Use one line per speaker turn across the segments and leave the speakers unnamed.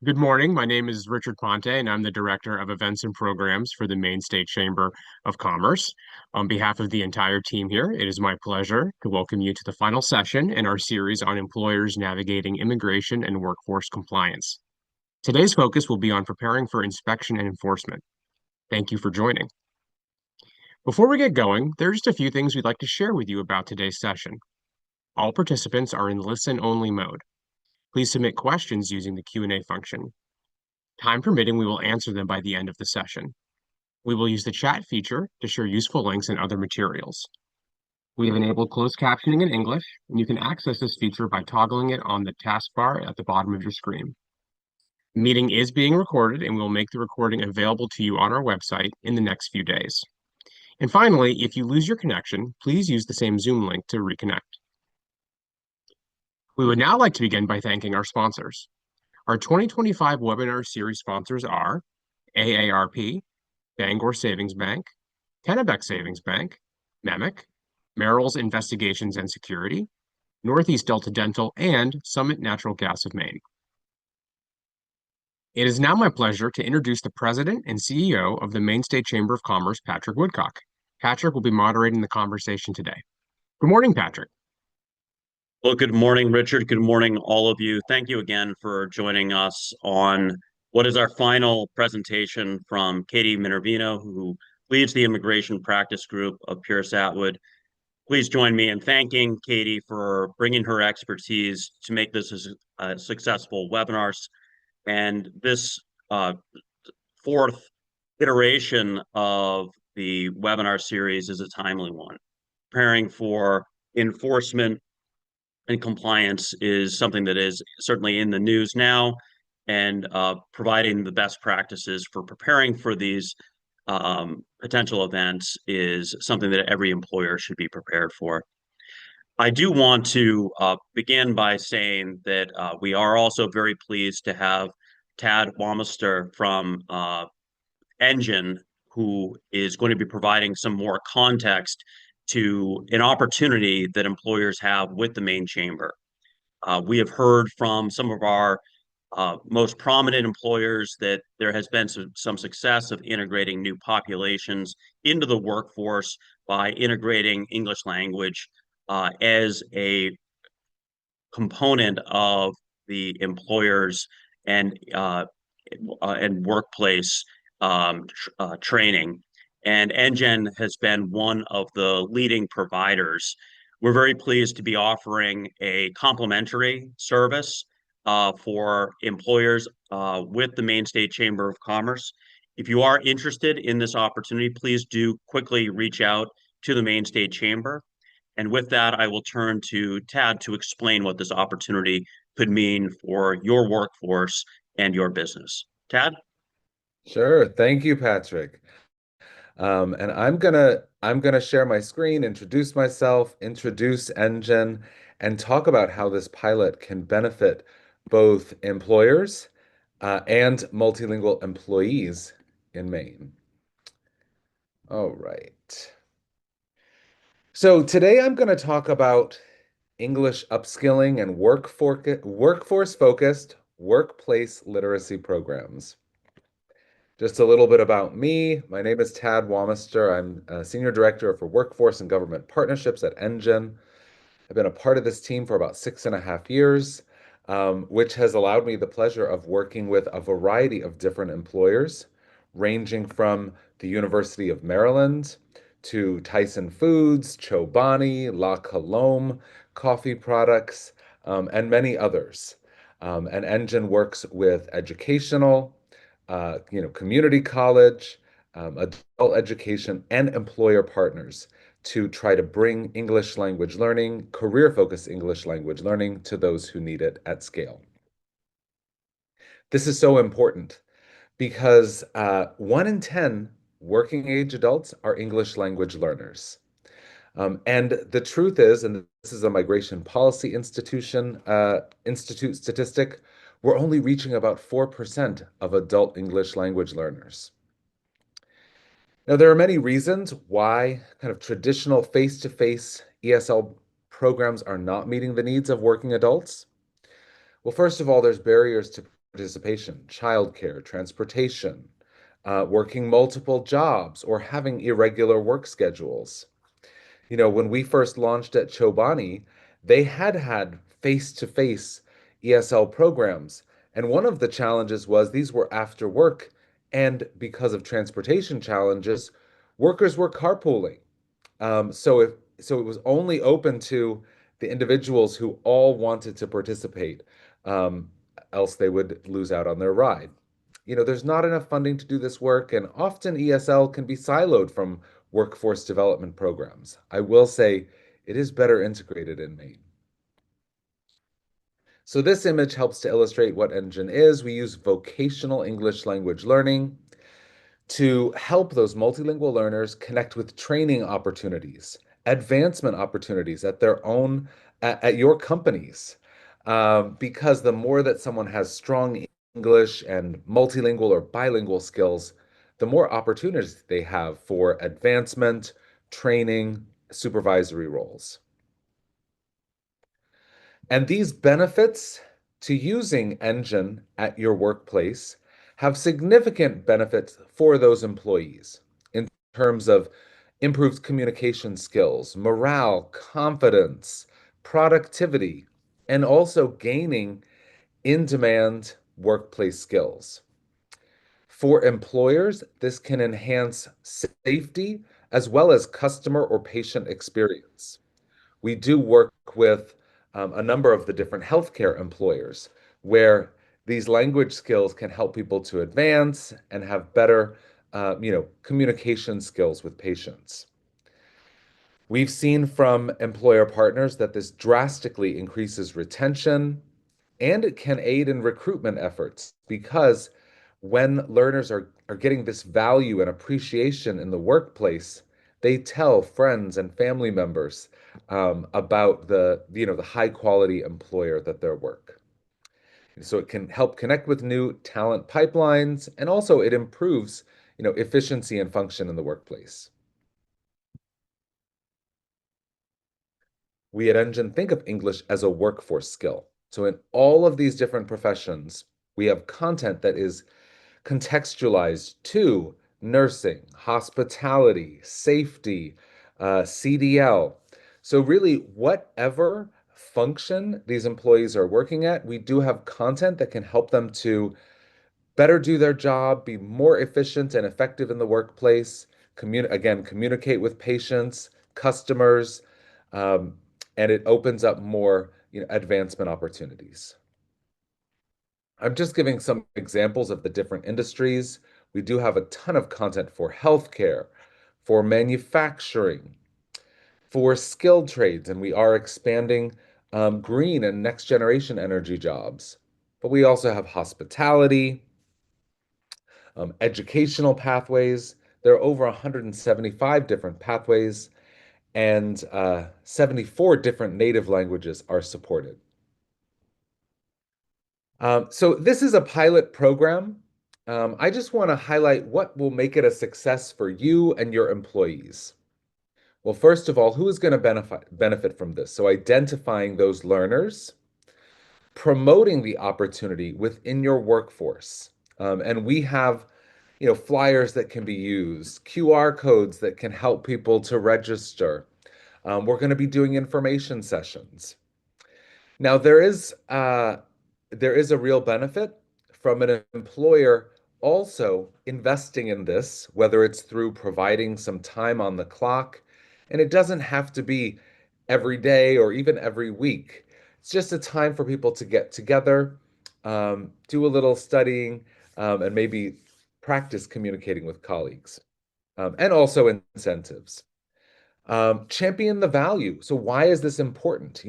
Good morning. My name is Richard Ponte, and I'm the Director of Events and Programs for the Maine State Chamber of Commerce. On behalf of the entire team here, it is my pleasure to welcome you to the final session in our series on employers navigating immigration and workforce compliance. Today's focus will be on preparing for inspection and enforcement. Thank you for joining. Before we get going, there are just a few things we'd like to share with you about today's session. All participants are in listen-only mode. Please submit questions using the Q&A function. Time permitting, we will answer them by the end of the session. We will use the chat feature to share useful links and other materials. We have enabled closed captioning in English, and you can access this feature by toggling it on the taskbar at the bottom of your screen. The meeting is being recorded, and we will make the recording available to you on our website in the next few days. And finally, if you lose your connection, please use the same Zoom link to reconnect. We would now like to begin by thanking our sponsors. Our 2025 webinar series sponsors are AARP, Bangor Savings Bank, Kennebec Savings Bank, MEMIC, Merrill's Investigations and Security, Northeast Delta Dental, and Summit Natural Gas of Maine. It is now my pleasure to introduce the President and CEO of the Maine State Chamber of Commerce, Patrick Woodcock. Patrick will be moderating the conversation today. Good morning, Patrick.
Well, good morning, Richard. Good morning, all of you. Thank you again for joining us on what is our final presentation from Katie Minervino, who leads the immigration practice group of Pierce Atwood. Please join me in thanking Katie for bringing her expertise to make this a successful webinar. And this fourth iteration of the webinar series is a timely one. Preparing for enforcement and compliance is something that is certainly in the news now, and providing the best practices for preparing for these potential events is something that every employer should be prepared for. I do want to begin by saying that we are also very pleased to have Tad Wamister from Engine, who is going to be providing some more context to an opportunity that employers have with the Maine Chamber. We have heard from some of our most prominent employers that there has been some success of integrating new populations into the workforce by integrating English language as a component of the employers and workplace training. And Engine has been one of the leading providers. We're very pleased to be offering a complimentary service for employers with the Maine State Chamber of Commerce. If you are interested in this opportunity, please do quickly reach out to the Maine State Chamber. And with that, I will turn to Tad to explain what this opportunity could mean for your workforce and your business. Tad?
Sure. Thank you, Patrick. And I'm gonna share my screen, introduce myself, introduce Engine, and talk about how this pilot can benefit both employers and multilingual employees in Maine. All right. So today I'm going to talk about English upskilling and workforce-focused workplace literacy programs. Just a little bit about me. My name is Tad Wamister. I'm a Senior Director for Workforce and Government Partnerships at Engine. I've been a part of this team for about 6.5 years, which has allowed me the pleasure of working with a variety of different employers, ranging from the University of Maryland to Tyson Foods, Chobani, La Colombe, coffee products, and many others. And Engine works with educational, community college, adult education, and employer partners to try to bring English language learning, career-focused English language learning to those who need it at scale. This is so important because 1 in 10 working age adults are English language learners. And the truth is, and this is a Migration Policy Institute statistic, we're only reaching about 4% of adult English language learners. Now, there are many reasons why kind of traditional face-to-face ESL programs are not meeting the needs of working adults. Well, first of all, there's barriers to participation, childcare, transportation, working multiple jobs, or having irregular work schedules. When we first launched at Chobani, they had face-to-face ESL programs. And one of the challenges was these were after work. And because of transportation challenges, workers were carpooling. So it was only open to the individuals who all wanted to participate, um, else they would lose out on their ride. There's not enough funding to do this work, and often ESL can be siloed from workforce development programs. I will say it is better integrated in Maine. So this image helps to illustrate what Engine is. We use vocational English language learning to help those multilingual learners connect with training opportunities, advancement opportunities at your companies. Because the more that someone has strong English and multilingual or bilingual skills, the more opportunities they have for advancement, training, supervisory roles. And these benefits to using Engine at your workplace have significant benefits for those employees in terms of improved communication skills, morale, confidence, productivity, and also gaining in-demand workplace skills. For employers, this can enhance safety as well as customer or patient experience. We do work with a number of the different healthcare employers where these language skills can help people to advance and have better, communication skills with patients. We've seen from employer partners that this drastically increases retention and it can aid in recruitment efforts because when learners are getting this value and appreciation in the workplace, they tell friends and family members about the high quality employer that their work. So it can help connect with new talent pipelines, and also it improves efficiency and function in the workplace. We at Engine think of English as a workforce skill. So in all of these different professions, we have content that is contextualized to nursing, hospitality, safety, CDL. So really, whatever function these employees are working at, we do have content that can help them to better do their job, be more efficient and effective in the workplace, communicate with patients, customers, um, and it opens up more advancement opportunities. I'm just giving some examples of the different industries. We do have a ton of content for healthcare, for manufacturing, for skilled trades, and we are expanding green and next generation energy jobs. But we also have hospitality, educational pathways. There are over 175 different pathways, and 74 different native languages are supported. So this is a pilot program. I just want to highlight what will make it a success for you and your employees. Well, first of all, who is going to benefit from this? So identifying those learners, promoting the opportunity within your workforce. And we have, flyers that can be used, QR codes that can help people to register. We're going to be doing information sessions. Now, there is a real benefit from an employer also investing in this, whether it's through providing some time on the clock, and it doesn't have to be every day or even every week. It's just a time for people to get together, do a little studying, and maybe practice communicating with colleagues, and also incentives. Champion the value. So why is this important?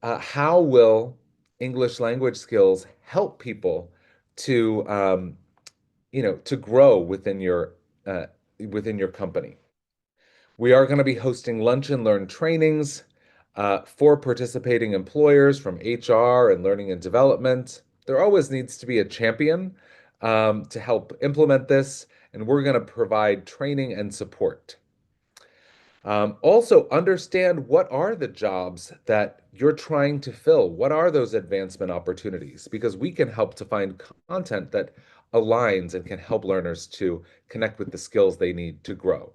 How will English language skills help people to, to grow within your company? We are going to be hosting lunch and learn trainings for participating employers from HR and learning and development. There always needs to be a champion to help implement this, and we're going to provide training and support. Also, understand what are the jobs that you're trying to fill? What are those advancement opportunities? Because we can help to find content that aligns and can help learners to connect with the skills they need to grow.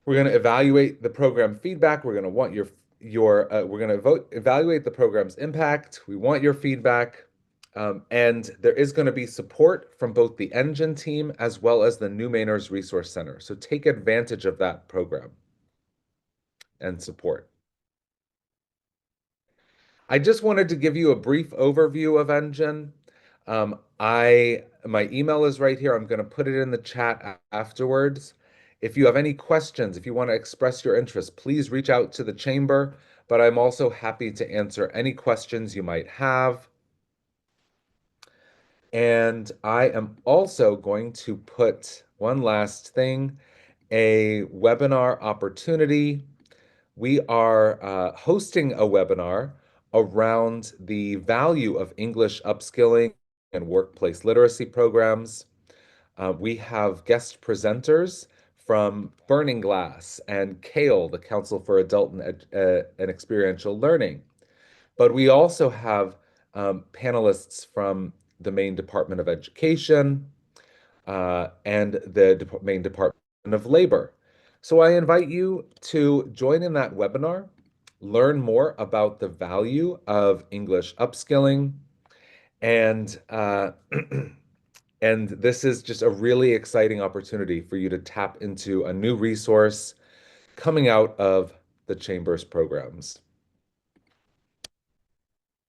We're going to evaluate the program feedback. We're going to want we're going to evaluate the program's impact. We want your feedback. And there is going to be support from both the Engine team as well as the New Mainers Resource Center. So take advantage of that program and support. I just wanted to give you a brief overview of Engine. My email is right here. I'm going to put it in the chat afterwards. If you have any questions, if you want to express your interest, please reach out to the chamber, but I'm also happy to answer any questions you might have. And I am also going to put one last thing, a webinar opportunity. We are hosting a webinar around the value of English upskilling and workplace literacy programs. We have guest presenters from Burning Glass and CALE, the Council for Adult and Experiential Learning. But we also have panelists from the Maine Department of Education and the Maine Department of Labor. So I invite you to join in that webinar, learn more about the value of English upskilling, and and this is just a really exciting opportunity for you to tap into a new resource coming out of the Chamber's programs.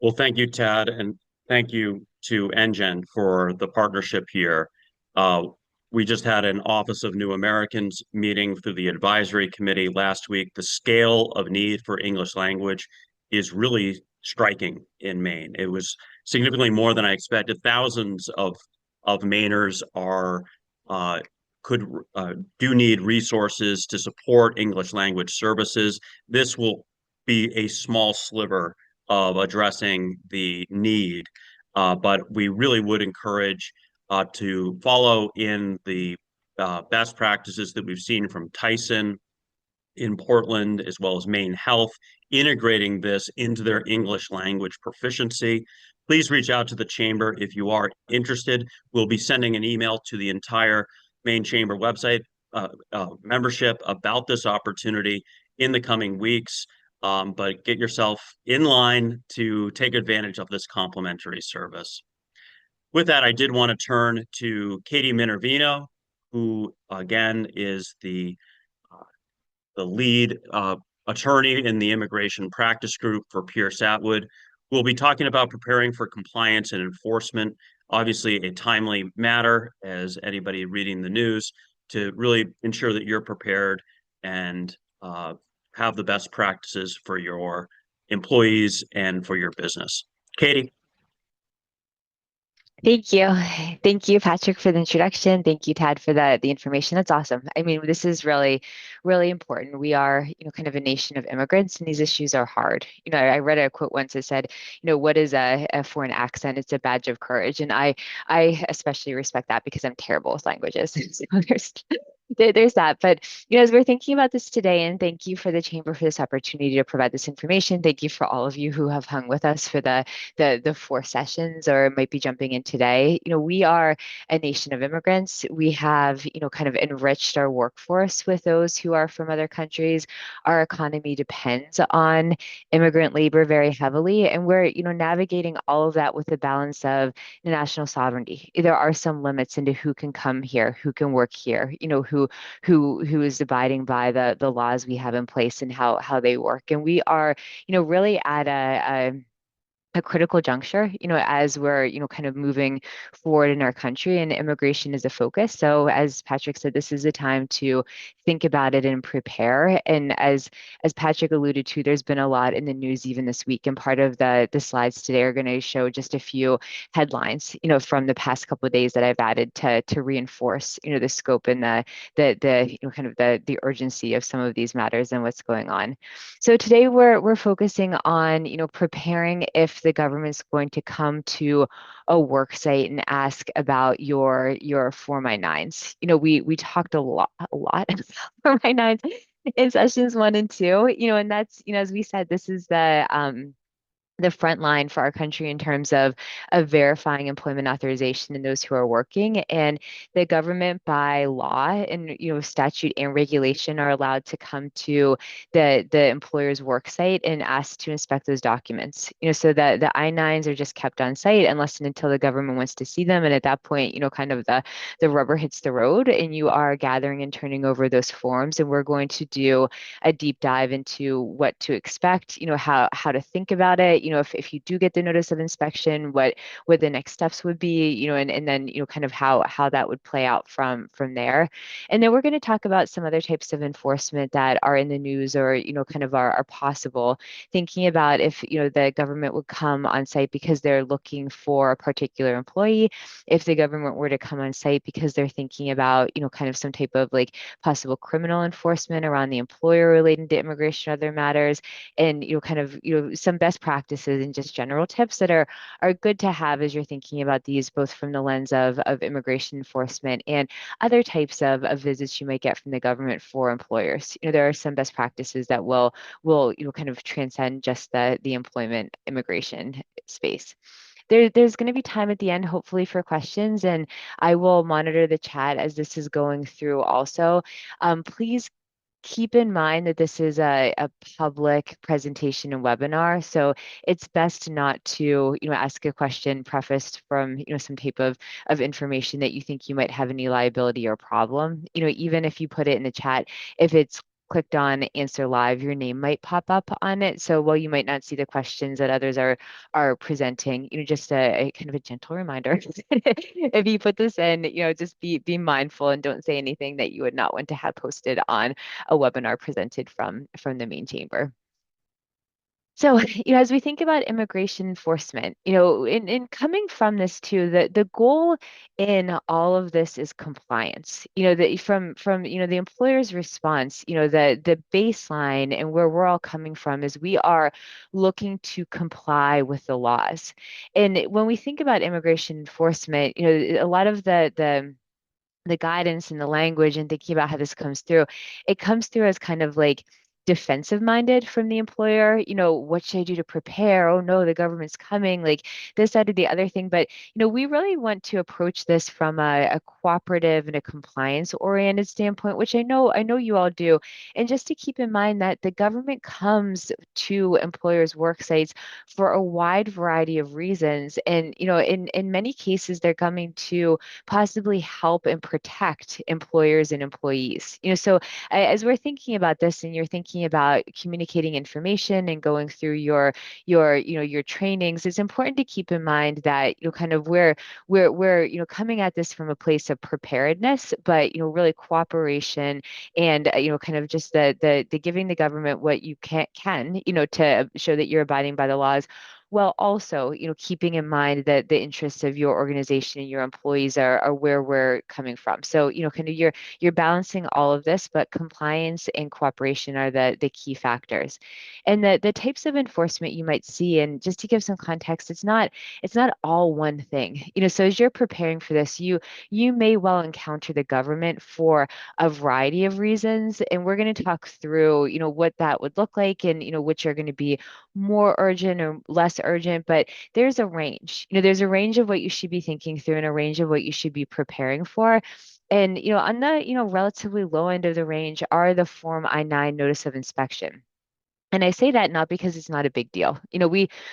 Well, thank you, Tad, and thank you to Engine for the partnership here. Uh, we just had an Office of New Americans meeting through the advisory committee last week. The scale of need for English language is really striking in Maine. It was significantly more than I expected. Thousands of Mainers are could do need resources to support English language services. This will be a small sliver of addressing the need. But we really would encourage to follow in the best practices that we've seen from Tyson in Portland, as well as Maine Health, integrating this into their English language proficiency. Please reach out to the Chamber if you are interested. We'll be sending an email to the entire Maine Chamber website membership about this opportunity in the coming weeks. But get yourself in line to take advantage of this complimentary service. With that, I did want to turn to Katie Minervino, who again is the lead attorney in the immigration practice group for Pierce Atwood. We'll be talking about preparing for compliance and enforcement, obviously a timely matter as anybody reading the news to really ensure that you're prepared and have the best practices for your employees and for your business. Katie.
Thank you. Thank you, Patrick, for the introduction. Thank you, Tad, for the information. That's awesome. I mean, this is really, really important. We are, kind of a nation of immigrants, and these issues are hard. I read a quote once that said, what is a foreign accent? It's a badge of courage. And I especially respect that because I'm terrible with languages. So there's that. But as we're thinking about this today, and thank you for the Chamber for this opportunity to provide this information. Thank you for all of you who have hung with us for the 4 sessions or might be jumping in today. We are a nation of immigrants. We have, kind of enriched our workforce with those who are from other countries. Our economy depends on immigrant labor very heavily, and we're, navigating all of that with the balance of national sovereignty. There are some limits into who can come here, who can work here, who is abiding by the laws we have in place and how they work. And we are, really at a critical juncture, as we're, kind of moving forward in our country, and immigration is a focus. So as Patrick said, this is a time to think about it and prepare. And as Patrick alluded to, there's been a lot in the news even this week. And part of the slides today are going to show just a few headlines, from the past couple of days that I've added to reinforce, the scope and the kind of the urgency of some of these matters and what's going on. So today we're focusing on, preparing if if the government's going to come to a work site and ask about your Form I-9s. We talked a lot about Form I-9s in sessions 1 and 2, and that's, as we said, this is the front line for our country in terms of verifying employment authorization in those who are working. And the government by law and statute and regulation are allowed to come to the employer's work site and ask to inspect those documents. So that the I-9s are just kept on site unless and until the government wants to see them. And at that point, kind of the rubber hits the road and you are gathering and turning over those forms. And we're going to do a deep dive into what to expect, how to think about it, if you do get the notice of inspection, what the next steps would be, and then kind of how that would play out from there. And then we're going to talk about some other types of enforcement that are in the news or kind of are possible, thinking about if the government would come on site because they're looking for a particular employee, if the government were to come on site because they're thinking about kind of some type of like possible criminal enforcement around the employer relating to immigration or other matters, and kind of some best practices and just general tips that are good to have as you're thinking about these, both from the lens of immigration enforcement and other types of visits you might get from the government for employers. There are some best practices that will kind of transcend just the employment immigration space. There's going to be time at the end, hopefully, for questions, and I will monitor the chat as this is going through also. Please keep in mind that this is a public presentation and webinar, so it's best not to ask a question prefaced from some type of information that you think you might have any liability or problem. Even if you put it in the chat, if it's clicked on answer live, your name might pop up on it. So while you might not see the questions that others are presenting, just a kind of a gentle reminder. If you put this in, just be mindful and don't say anything that you would not want to have posted on a webinar presented from the main chamber. So, as we think about immigration enforcement, in coming from this too, the goal in all of this is compliance. From the employer's response, the baseline and where we're all coming from is we are looking to comply with the laws. And when we think about immigration enforcement, a lot of the guidance and the language and thinking about how this comes through, it comes through as kind of like defensive minded from the employer. What should I do to prepare? Oh no, the government's coming, like this, that, or the other thing. But we really want to approach this from a cooperative and a compliance oriented standpoint, which I know you all do. And just to keep in mind that the government comes to employers' work sites for a wide variety of reasons. And in many cases, they're coming to possibly help and protect employers and employees. So as we're thinking about this and you're thinking about communicating information and going through your trainings, it's important to keep in mind that kind of we're coming at this from a place of preparedness, but really cooperation and kind of just the giving the government what you can to show that you're abiding by the laws, while also, keeping in mind that the interests of your organization and your employees are where we're coming from. So, kind of you're balancing all of this, but compliance and cooperation are the key factors. And the types of enforcement you might see, and just to give some context, it's not all one thing. So as you're preparing for this, you may well encounter the government for a variety of reasons, and we're going to talk through, what that would look like, and which are going to be more urgent or less urgent, but there's a range. There's a range of what you should be thinking through and a range of what you should be preparing for. And on the relatively low end of the range are the Form I-9 notice of inspection. And I say that not because it's not a big deal.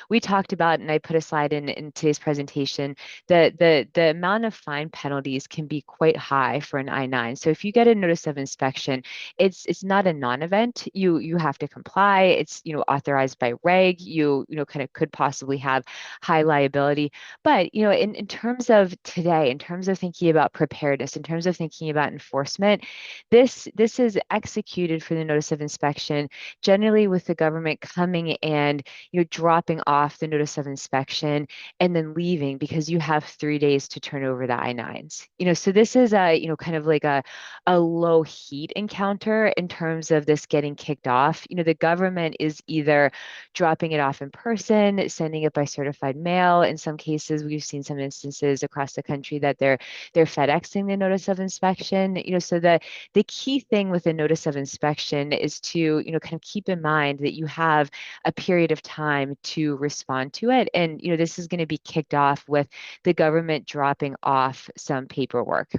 We talked about, and I put a slide in today's presentation, the amount of fine penalties can be quite high for an I-9. So if you get a notice of inspection, it's not a non-event. You have to comply. It's authorized by reg. You kind of could possibly have high liability. But in terms of today, in terms of thinking about preparedness, in terms of thinking about enforcement, this is executed for the notice of inspection generally with with the government coming and, dropping off the notice of inspection and then leaving because you have 3 days to turn over the I-9s. So this is a, kind of like a low heat encounter in terms of this getting kicked off. The government is either dropping it off in person, sending it by certified mail. In some cases, we've seen some instances across the country that they're FedExing the notice of inspection. So the key thing with a notice of inspection is to, kind of keep in mind that you have a period of time to respond to it. And, this is going to be kicked off with the government dropping off some paperwork.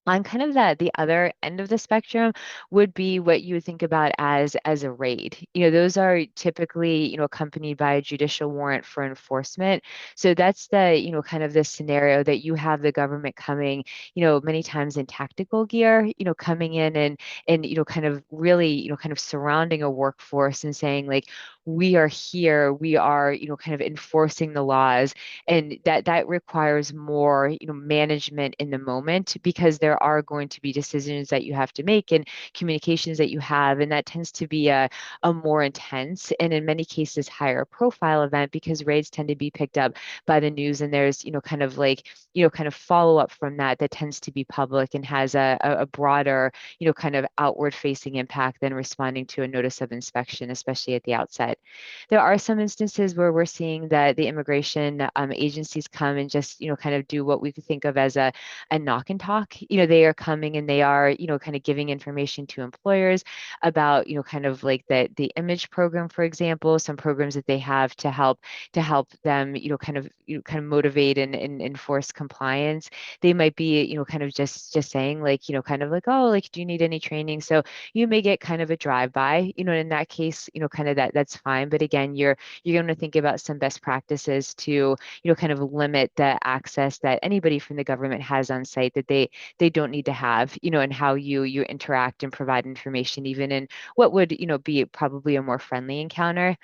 On kind of the other end of the spectrum would be what you would think about as a raid. Those are typically, accompanied by a judicial warrant for enforcement. So that's the, kind of the scenario that you have the government coming, many times in tactical gear, coming in and, kind of really, kind of surrounding a workforce and saying like, we are here, we are, kind of enforcing the laws. And that requires more, management in the moment because there are going to be decisions that you have to make and communications that you have. And that tends to be a more intense and in many cases higher profile event because raids tend to be picked up by the news. And there's, kind of like, kind of follow up from that tends to be public and has a broader, kind of outward facing impact than responding to a notice of inspection, especially at the outset. There are some instances where we're seeing that the immigration agencies come and just, kind of do what we could think of as a knock and talk. They are coming and they are, kind of giving information to employers about, kind of like the image program, for example, some programs that they have to help them, kind of motivate and enforce compliance. They might be, kind of just saying like, kind of like, oh, like, do you need any training? So you may get kind of a drive-by, in that case, kind of that's fine. But again, you're going to think about some best practices to, kind of limit the access that anybody from the government has on site that they don't need to have, and how you interact and provide information, even in what would, be probably a more friendly encounter.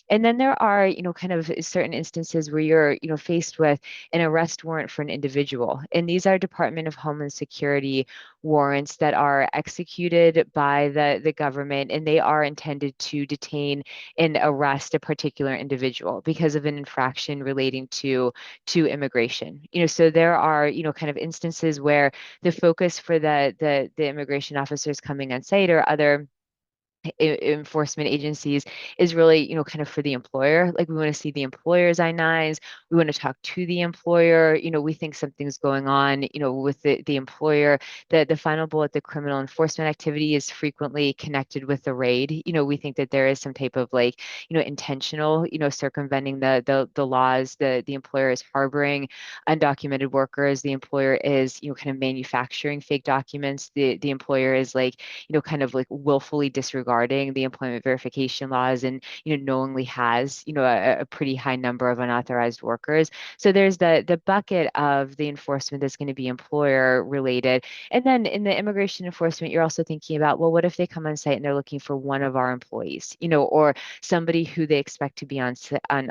And then there are, kind of certain instances where you're, faced with an arrest warrant for an individual. And these are Department of Homeland Security warrants that are executed by the government, and they are intended to detain and arrest a particular individual because of an infraction relating to immigration. So there are, kind of instances where the focus for the immigration officers coming on site or other enforcement agencies is really, kind of for the employer. Like we want to see the employer's I-9s. We want to talk to the employer. We think something's going on, with the employer. The final bullet, the criminal enforcement activity is frequently connected with the raid. We think that there is some type of like, intentional, circumventing the laws. The employer is harboring undocumented workers. The employer is, kind of manufacturing fake documents. The employer is like, kind of like willfully disregarding the employment verification laws and, knowingly has, a pretty high number of unauthorized workers. So there's the bucket of the enforcement that's going to be employer related. And then in the immigration enforcement, you're also thinking about, well, what if they come on site and they're looking for one of our employees, or somebody who they expect to be on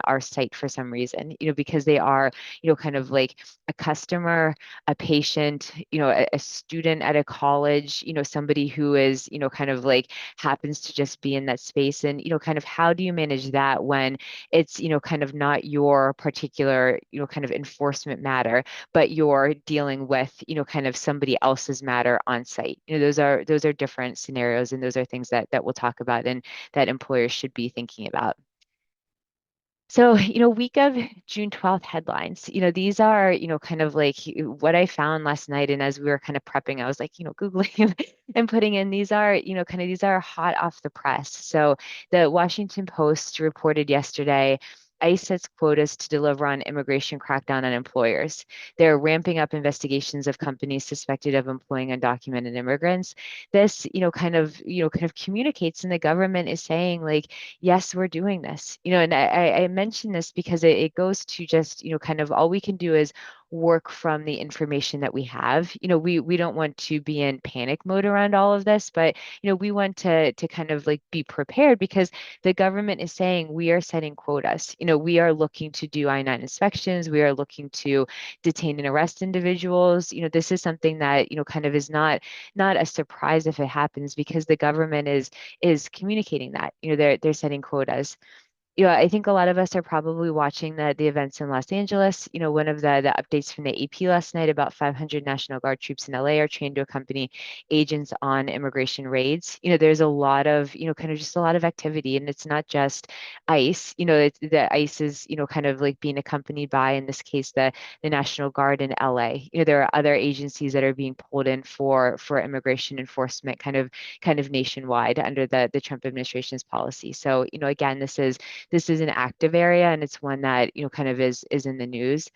our site for some reason, because they are, kind of like a customer, a patient, a student at a college, somebody who is, kind of like happens to just be in that space. And, kind of how do you manage that when it's, kind of not your particular, kind of enforcement matter, but you're dealing with, kind of somebody else's matter on site. Those are different scenarios, and those are things that we'll talk about and that employers should be thinking about. So, week of June 12th headlines, these are, kind of like what I found last night. And as we were kind of prepping, I was like, Googling and putting in, these are, kind of, these are hot off the press. So the Washington Post reported yesterday, ICE sets quotas to deliver on immigration crackdown on employers. They're ramping up investigations of companies suspected of employing undocumented immigrants. This, kind of communicates, and the government is saying like, yes, we're doing this, and I mention this because it goes to just, kind of all we can do is work from the information that we have. We don't want to be in panic mode around all of this, but we want to kind of like be prepared because the government is saying we are setting quotas. We are looking to do I-9 inspections. We are looking to detain and arrest individuals. This is something that, kind of is not a surprise if it happens because the government is communicating that. They're setting quotas. I think a lot of us are probably watching the events in Los Angeles. One of the updates from the AP last night, about 500 National Guard troops in LA are trained to accompany agents on immigration raids. There's a lot of, kind of just a lot of activity, and it's not just ICE. The ICE is, kind of like being accompanied by, in this case, the National Guard in LA. There are other agencies that are being pulled in for immigration enforcement, kind of nationwide under the Trump administration's policy. So, again, this is an active area and it's one that, kind of is in the news.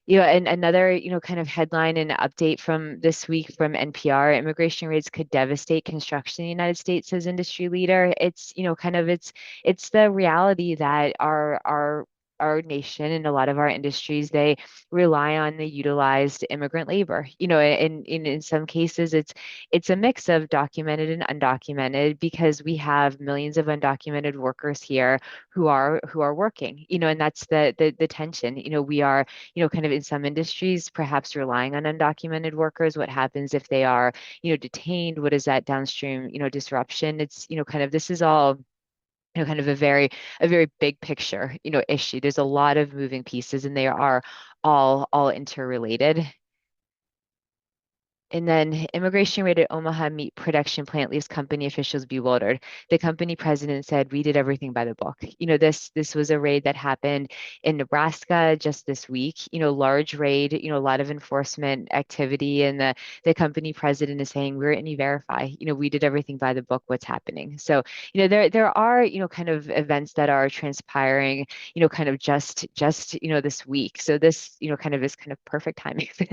And another, kind of headline and update from this week from NPR, immigration raids could devastate construction in the United States, says industry leader. It's, kind of it's the reality that our nation and a lot of our industries, they rely on the utilized immigrant labor. And in some cases it's a mix of documented and undocumented because we have millions of undocumented workers here who are working, and that's the tension. We are, kind of in some industries, perhaps relying on undocumented workers. What happens if they are, detained? What is that downstream, disruption? It's, kind of this is all kind of a very big picture, issue. There's a lot of moving pieces and they are all interrelated. And then immigration raid at Omaha meat production plant leaves company officials bewildered. The company president said, we did everything by the book. This was a raid that happened in Nebraska just this week, large raid, a lot of enforcement activity. And the company president is saying, we're in E-Verify, we did everything by the book, what's happening. So, there are, kind of events that are transpiring, kind of just, this week. So this, kind of is kind of perfect timing for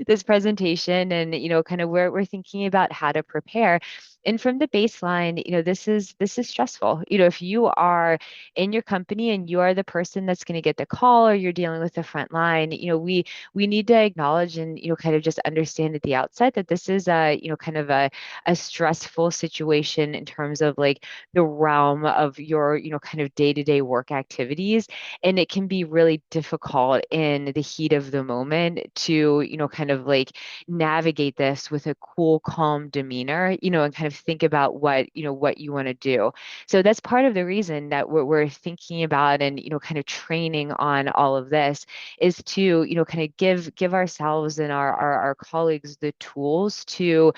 this presentation and kind of where we're thinking about how to prepare. And from the baseline, this is stressful. If you are in your company and you are the person that's going to get the call or you're dealing with the front line, we need to acknowledge and kind of just understand at the outset that this is a kind of a stressful situation in terms of like the realm of your kind of day-to-day work activities, and it can be really difficult in the heat of the moment to kind of like navigate this with a cool, calm demeanor, and kind of think about what you want to do. So that's part of the reason that we're thinking about and kind of training on all of this is to kind of give ourselves and our colleagues the tools to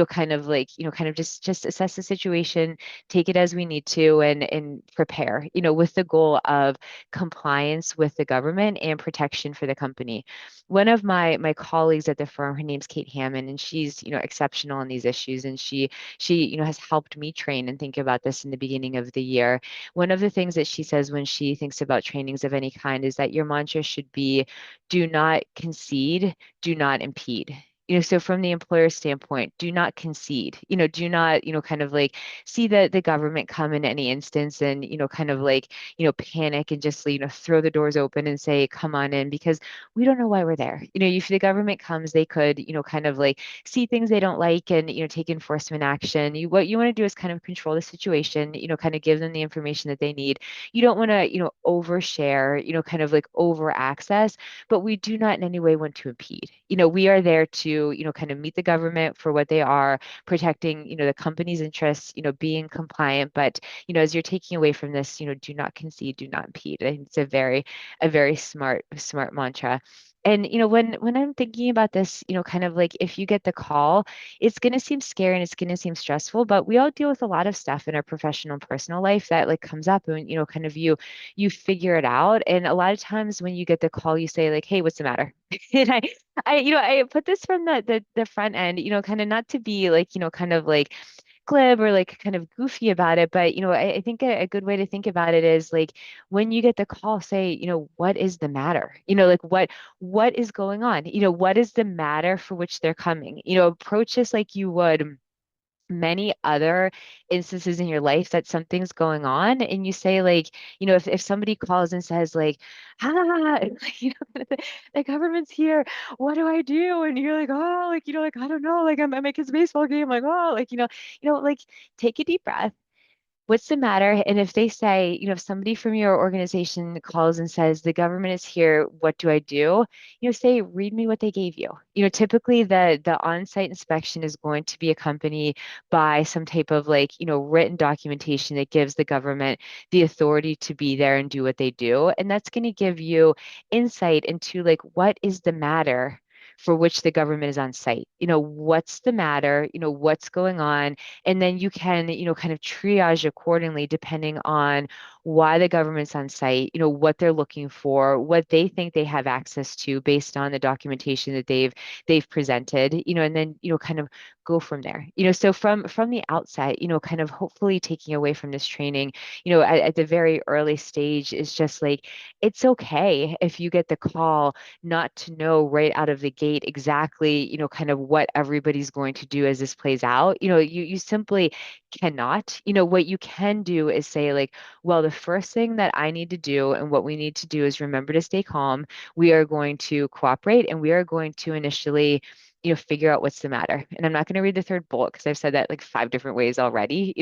kind of like kind of just assess the situation, take it as we need to, and prepare with the goal of compliance with the government and protection for the company. One of my colleagues at the firm, her name's Kate Hammond, and she's exceptional on these issues, and she has helped me train and think about this in the beginning of the year. One of the things that she says when she thinks about trainings of any kind is that your mantra should be, do not concede, do not impede. So from the employer standpoint, do not concede, do not, kind of like see the government come in any instance and, kind of like, panic and just, throw the doors open and say, come on in, because we don't know why we're there. If the government comes, they could, kind of like see things they don't like and, take enforcement action. What you want to do is kind of control the situation, kind of give them the information that they need. You don't want to, overshare, kind of like over access, but we do not in any way want to impede. We are there to, kind of meet the government for what they are, protecting, the company's interests, being compliant. But, as you're taking away from this, do not concede, do not impede. I think it's a very smart mantra. And when I'm thinking about this, kind of like if you get the call, it's going to seem scary and it's going to seem stressful, but we all deal with a lot of stuff in our professional and personal life that like comes up and kind of you figure it out. And a lot of times when you get the call, you say like, hey, what's the matter? And I put this from the front end, kind of not to be like, kind of like glib or like kind of goofy about it, but I think a good way to think about it is like when you get the call, say, what is the matter? Like what is going on? What is the matter for which they're coming? Approach this like you would many other instances in your life that something's going on, and you say like, if somebody calls and says like, like, the government's here, what do I do? And you're like, oh, like, like, I don't know, like, I'm at my kid's baseball game, like, oh, like, like, take a deep breath. What's the matter? And if they say, if somebody from your organization calls and says, the government is here, what do I do? Say, read me what they gave you. Typically the on-site inspection is going to be accompanied by some type of like, written documentation that gives the government the authority to be there and do what they do. And that's going to give you insight into like, what is the matter for which the government is on site? What's the matter? What's going on? And then you can, kind of triage accordingly depending on why the government's on site, what they're looking for, what they think they have access to based on the documentation that they've presented, and then, kind of go from there. So from the outset, kind of hopefully taking away from this training, at the very early stage is just like, it's okay if you get the call not to know right out of the gate exactly, kind of what everybody's going to do as this plays out. You simply cannot. What you can do is say like, well, the first thing that I need to do and what we need to do is remember to stay calm. We are going to cooperate and we are going to initially figure out what's the matter. And I'm not going to read the third bullet because I've said that like 5 different ways already.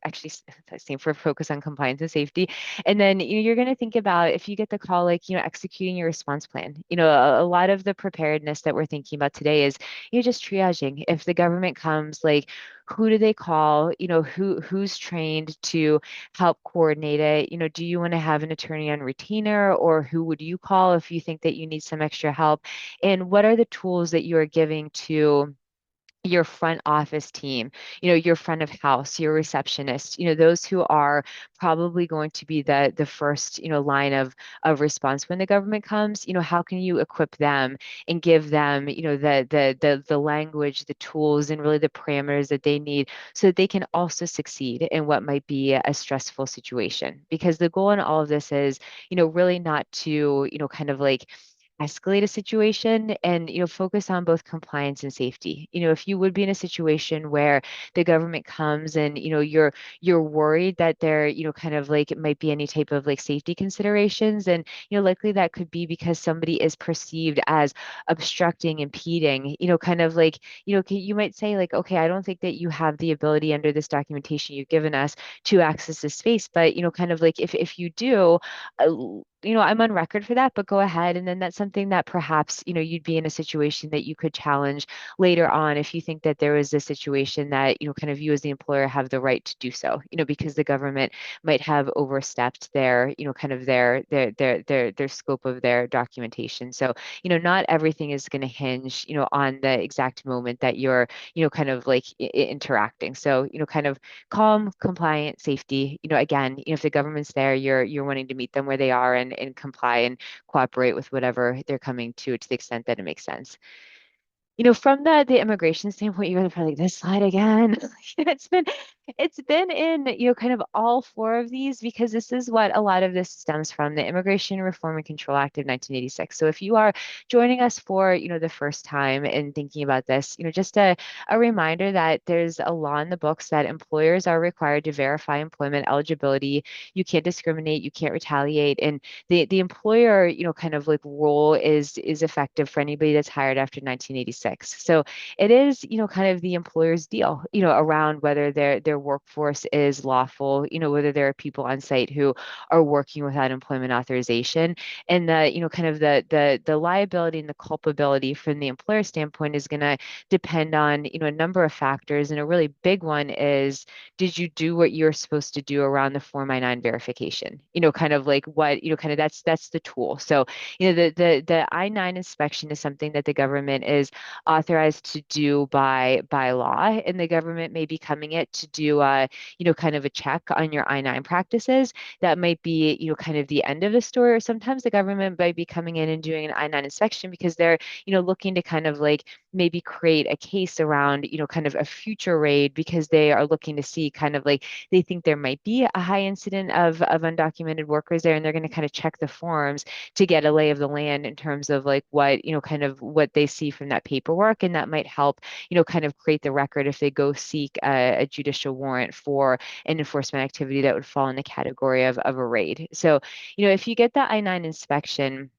Actually, same for focus on compliance and safety. And then you're going to think about if you get the call, like executing your response plan. A lot of the preparedness that we're thinking about today is just triaging. If the government comes, like who do they call? Who's trained to help coordinate it? Do you want to have an attorney on retainer, or who would you call if you think that you need some extra help? And what are the tools that you are giving to your front office team, your front of house, your receptionist, those who are probably going to be the first, line of response when the government comes, how can you equip them and give them, the language, the tools, and really the parameters that they need so that they can also succeed in what might be a stressful situation. Because the goal in all of this is, really not to, kind of like escalate a situation and focus on both compliance and safety. If you would be in a situation where the government comes and you're worried that there kind of like it might be any type of like safety considerations, and likely that could be because somebody is perceived as obstructing, impeding, kind of like you might say like, okay, I don't think that you have the ability under this documentation you've given us to access this space, but kind of like if you do, I'm on record for that, but go ahead. And then that's something that perhaps, you'd be in a situation that you could challenge later on if you think that there is a situation that, kind of you as the employer have the right to do so, because the government might have overstepped their, kind of their scope of their documentation. So, not everything is going to hinge, on the exact moment that you're, kind of like interacting. So, kind of calm, compliant, safety. Again, if the government's there, you're wanting to meet them where they are and comply and cooperate with whatever they're coming to the extent that it makes sense. From the immigration standpoint, you're probably like, this slide again. It's been in, kind of all four of these because this is what a lot of this stems from, the Immigration Reform and Control Act of 1986. So if you are joining us for, the first time and thinking about this, just a reminder that there's a law in the books that employers are required to verify employment eligibility. You can't discriminate, you can't retaliate, and the employer, kind of like role is effective for anybody that's hired after 1986. So it is, kind of the employer's deal, around whether their workforce is lawful, whether there are people on site who are working without employment authorization. And the, kind of the liability and the culpability from the employer standpoint is going to depend on, a number of factors. And a really big one is, did you do what you're supposed to do around the Form I-9 verification? Kind of like what, kind of that's the tool. So, the I-9 inspection is something that the government is authorized to do by law, and the government may be coming it to do kind of a check on your I-9 practices. That might be, kind of the end of the story, or sometimes the government might be coming in and doing an I-9 inspection because they're, looking to kind of like maybe create a case around, kind of a future raid because they are looking to see kind of like they think there might be a high incident of undocumented workers there, and they're going to kind of check the forms to get a lay of the land in terms of like what, kind of what they see from that paperwork. And that might help, kind of create the record if they go seek a judicial warrant for an enforcement activity that would fall in the category of a raid. So, if you get the I-9 inspection,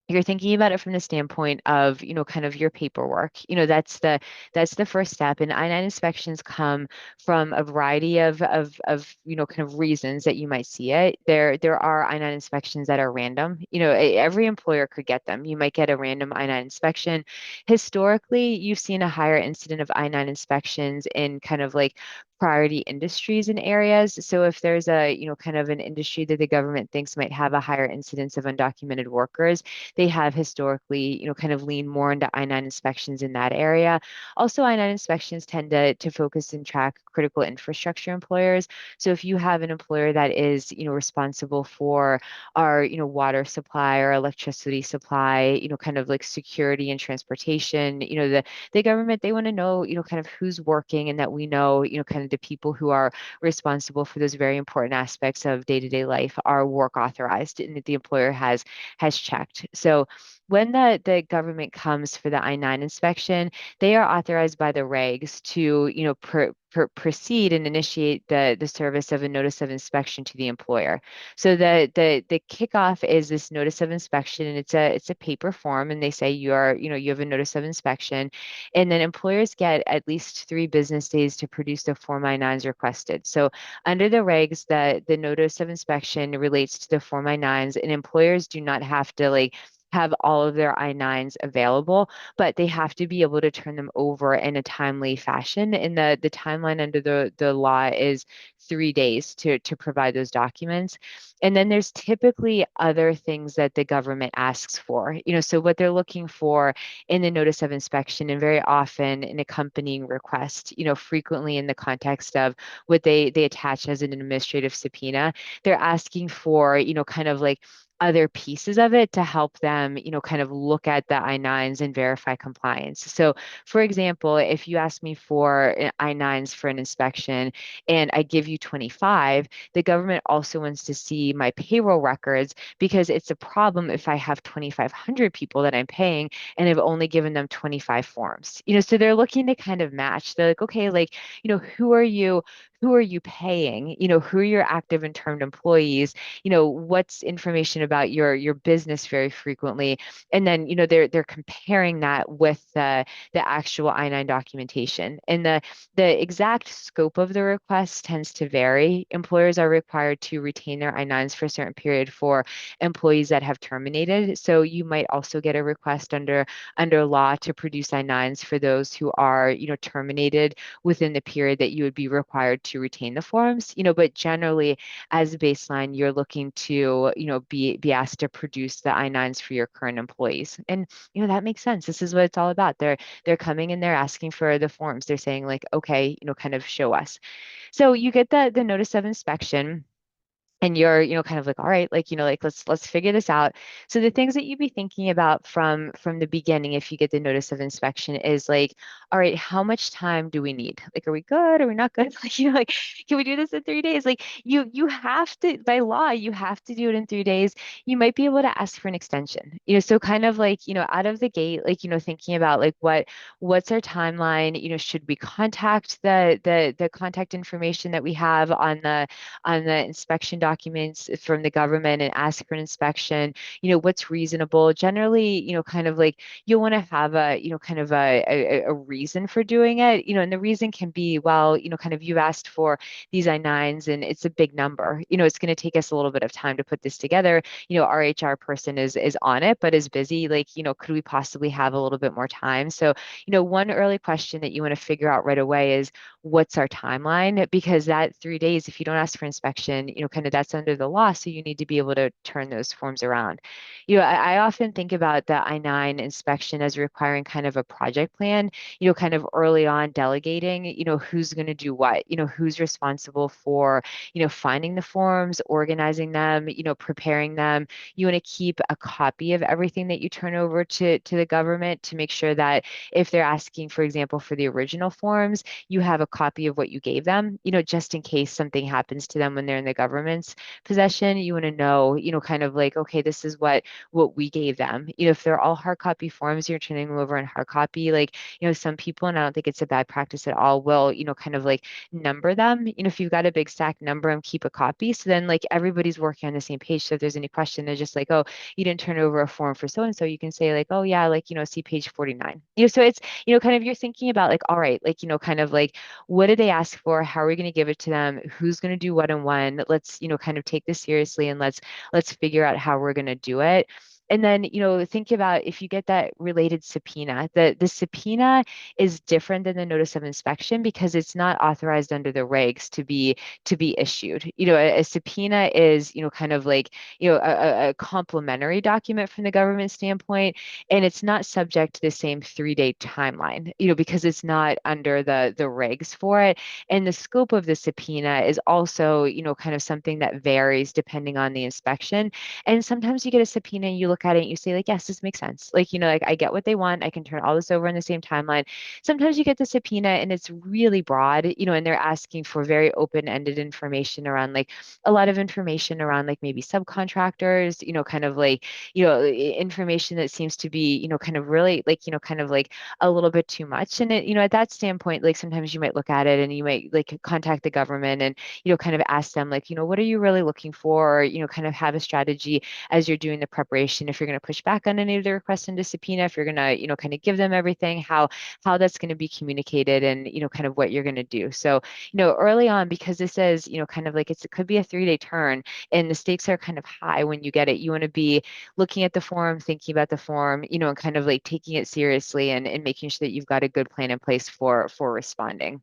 you're thinking about it from the standpoint of, kind of your paperwork. That's the first step. And I-9 inspections come from a variety of kind of reasons that you might see it. There are I-9 inspections that are random. Every employer could get them. You might get a random I-9 inspection. Historically, you've seen a higher incident of I-9 inspections in kind of like priority industries and areas. So if there's a, kind of an industry that the government thinks might have a higher incidence of undocumented workers, they have historically, kind of leaned more into I-9 inspections in that area. Also, I-9 inspections tend to focus and track critical infrastructure employers. So if you have an employer that is, responsible for our, water supply or electricity supply, kind of like security and transportation, the government, they want to know, kind of who's working, and that we know, kind of the people who are responsible for those very important aspects of day-to-day life are work authorized and that the employer has checked. So when the government comes for the I-9 inspection, they are authorized by the regs to, proceed and initiate the service of a notice of inspection to the employer. So the kickoff is this notice of inspection, and it's a paper form, and they say you have a notice of inspection, and then employers get at least 3 business days to produce the Form I-9s requested. So under the regs, the notice of inspection relates to the Form I-9s, and employers do not have to like have all of their I-9s available, but they have to be able to turn them over in a timely fashion. And the timeline under the law is 3 days to provide those documents. And then there's typically other things that the government asks for. So what they're looking for in the notice of inspection, and very often an accompanying request, frequently in the context of what they attach as an administrative subpoena, they're asking for, kind of like other pieces of it to help them, kind of look at the I-9s and verify compliance. So for example, if you ask me for I-9s for an inspection and I give you 25, the government also wants to see my payroll records, because it's a problem if I have 2,500 people that I'm paying and I've only given them 25 forms. So they're looking to kind of match. They're like, okay, like, who are you? Who are you paying? Who are your active and termed employees? What's information about your business very frequently, and then they're comparing that with the actual I-9 documentation. And the exact scope of the request tends to vary. Employers are required to retain their I-9s for a certain period for employees that have terminated. So you might also get a request under law to produce I-9s for those who are terminated within the period that you would be required to retain the forms. But generally, as a baseline, you're looking to, be asked to produce the I-9s for your current employees. And, that makes sense. This is what it's all about. They're coming and they're asking for the forms. They're saying like, okay, kind of show us. So you get the notice of inspection, and you're kind of like, all right, like like let's figure this out. So the things that you'd be thinking about from the beginning, if you get the notice of inspection, is like, all right, how much time do we need? Like, are we good? Are we not good? Like, like, can we do this in 3 days? Like, you have to, by law, you have to do it in 3 days. You might be able to ask for an extension. So kind of like, out of the gate, like, thinking about like what's our timeline. Should we contact the contact information that we have on the inspection documents from the government and ask for an inspection? What's reasonable? Generally, kind of like you'll want to have a, kind of a reason for doing it, and the reason can be, well, kind of you asked for these I-9s and it's a big number. It's going to take us a little bit of time to put this together. Our HR person is on it, but is busy. Like, could we possibly have a little bit more time? So, one early question that you want to figure out right away is, what's our timeline? Because that 3 days, if you don't ask for inspection, kind of that's under the law. So you need to be able to turn those forms around. You know, I often think about the I-9 inspection as requiring kind of a project plan, you know, kind of early on delegating, you know, who's going to do what, you know, who's responsible for, you know, finding the forms, organizing them, you know, preparing them. You want to keep a copy of everything that you turn over to the government to make sure that if they're asking, for example, for the original forms, you have a copy of what you gave them, you know, just in case something happens to them when they're in the government's possession. You want to know, you know, kind of like, okay, this is what we gave them. You know, if they're all hard copy forms, you're turning them over in hard copy, like, you know, some people, and I don't think it's a bad practice at all, will, you know, kind of like number them. You know, if you've got a big stack, number them, keep a copy. So then like everybody's working on the same page. So if there's any question, they're just like, oh, you didn't turn over a form for so-and-so, you can say like, oh yeah, like, you know, see page 49. You know, so it's, you know, kind of you're thinking about like, all right, like, you know, kind of like, what did they ask for? How are we going to give it to them? Who's going to do what and when? Let's, you know, kind of take this seriously and let's figure out how we're going to do it. And then, you know, think about if you get that related subpoena, the subpoena is different than the notice of inspection because it's not authorized under the regs to be issued. You know, a subpoena is, you know, kind of like, you know, a complementary document from the government standpoint, and it's not subject to the same 3-day timeline, you know, because it's not under the regs for it. And the scope of the subpoena is also, you know, kind of something that varies depending on the inspection. And sometimes you get a subpoena and you look at it and you say like, yes, this makes sense. Like, you know, like I get what they want. I can turn all this over in the same timeline. Sometimes you get the subpoena and it's really broad, you know, and they're asking for very open-ended information around like a lot of information around like maybe subcontractors, you know, kind of like, you know, information that seems to be, you know, kind of really like, you know, kind of like a little bit too much. And it, you know, at that standpoint, like sometimes you might look at it and you might like contact the government and, you know, kind of ask them like, you know, what are you really looking for? Or, you know, kind of have a strategy as you're doing the preparation. If you're going to push back on any of the requests into subpoena, if you're going to, you know, kind of give them everything, how that's going to be communicated and, you know, kind of what you're going to do. So, you know, early on, because this is, you know, kind of like it could be a 3-day turn and the stakes are kind of high when you get it. You want to be looking at the form, thinking about the form, you know, and kind of like taking it seriously and making sure that you've got a good plan in place for responding.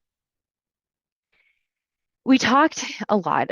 We talked a lot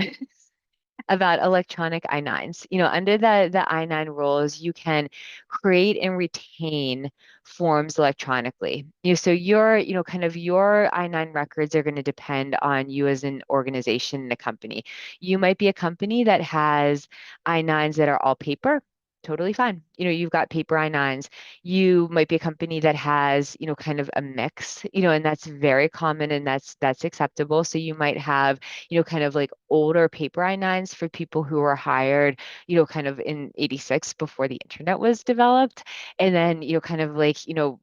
about electronic I-9s. You know, under the I-9 rules, you can create and retain forms electronically. You know, so your, you know, kind of your I-9 records are going to depend on you as an organization and a company. You might be a company that has I-9s that are all paper. Totally fine. You know, you've got paper I-9s. You might be a company that has, you know, kind of a mix, you know, and that's very common and that's acceptable. So you might have, you know, kind of like older paper I-9s for people who were hired, you know, kind of in 86 before the internet was developed. And then, you know, kind of like, you know,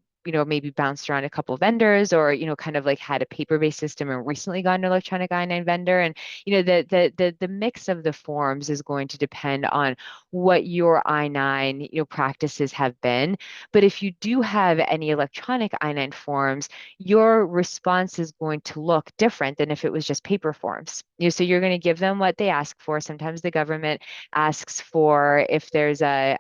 maybe bounced around a couple vendors or, you know, kind of like had a paper-based system and recently got an electronic I-9 vendor. And, you know, the mix of the forms is going to depend on what your I-9, you know, practices have been. But if you do have any electronic I-9 forms, your response is going to look different than if it was just paper forms. You know, so you're going to give them what they ask for. Sometimes the government asks for if there's a,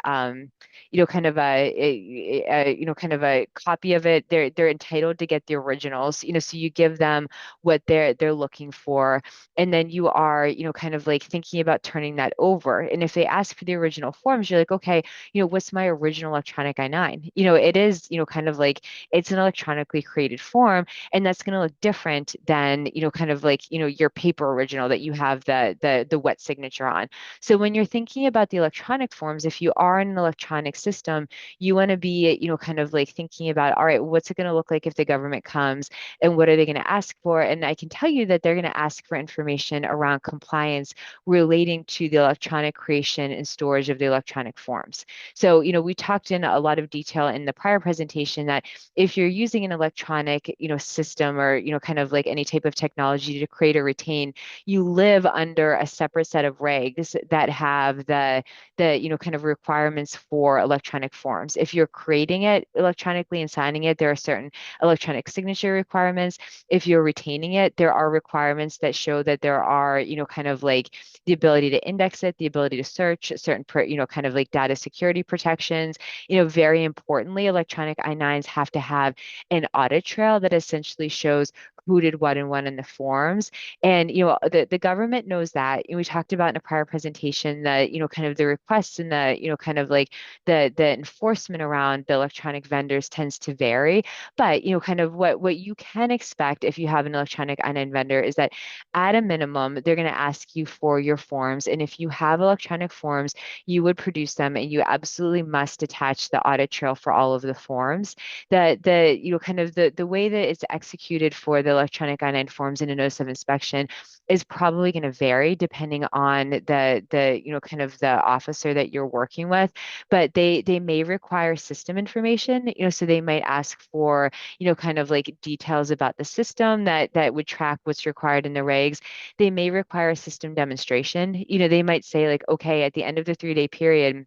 you know, kind of you know, kind of a copy of it. They're entitled to get the originals. You know, so you give them what they're looking for, and then you are, you know, kind of like thinking about turning that over. And if they ask for the original forms, you're like, okay, you know, what's my original electronic I-9? You know, it is, you know, kind of like it's an electronically created form, and that's going to look different than, you know, kind of like, you know, your paper original that you have the wet signature on. So when you're thinking about the electronic forms, if you are in an electronic system, you want to be, you know, kind of like thinking about, all right, what's it going to look like if the government comes and what are they going to ask for? And I can tell you that they're going to ask for information around compliance relating to the electronic creation and storage of the electronic forms. So, you know, we talked in a lot of detail in the prior presentation that if you're using an electronic, you know, system or, you know, kind of like any type of technology to create or retain, you live under a separate set of regs that have the you know, kind of requirements for electronic forms. If you're creating it electronically and signing it, there are certain electronic signature requirements. If you're retaining it, there are requirements that show that there are, kind of like the ability to index it, the ability to search, certain, kind of like data security protections. Very importantly, electronic I-9s have to have an audit trail that essentially shows who did what and when in the forms. And, the government knows that. We talked about in a prior presentation that, kind of the requests and the, kind of like the enforcement around the electronic vendors tends to vary. But, kind of what you can expect if you have an electronic I-9 vendor is that at a minimum, they're going to ask you for your forms. And if you have electronic forms, you would produce them, and you absolutely must attach the audit trail for all of the forms. Kind of the way that it's executed for the electronic I-9 forms in a notice of inspection is probably going to vary depending on the kind of the officer that you're working with. But they may require system information, so they might ask for, kind of like details about the system that would track what's required in the regs. They may require a system demonstration. They might say like, okay, at the end of the 3-day period,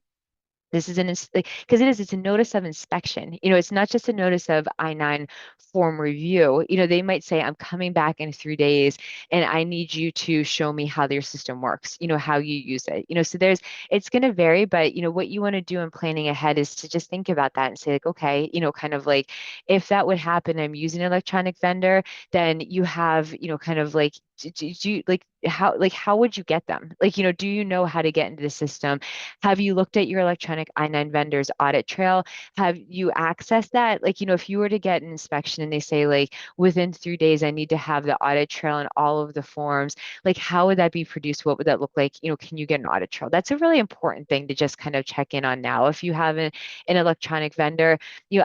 this is because it's a notice of inspection. It's not just a notice of I-9 form review. They might say, I'm coming back in 3 days and I need you to show me how your system works, how you use it. So it's going to vary, but what you want to do in planning ahead is to just think about that and say like, okay, kind of like if that would happen, I'm using an electronic vendor, then you have, kind of like, do you how would you get them? Like, do you know how to get into the system? Have you looked at your electronic I-9 vendor's audit trail? Have you accessed that? Like, if you were to get an inspection and they say like within 3 days, I need to have the audit trail and all of the forms, like how would that be produced? What would that look like? Can you get an audit trail? That's a really important thing to just kind of check in on now. If you have an electronic vendor,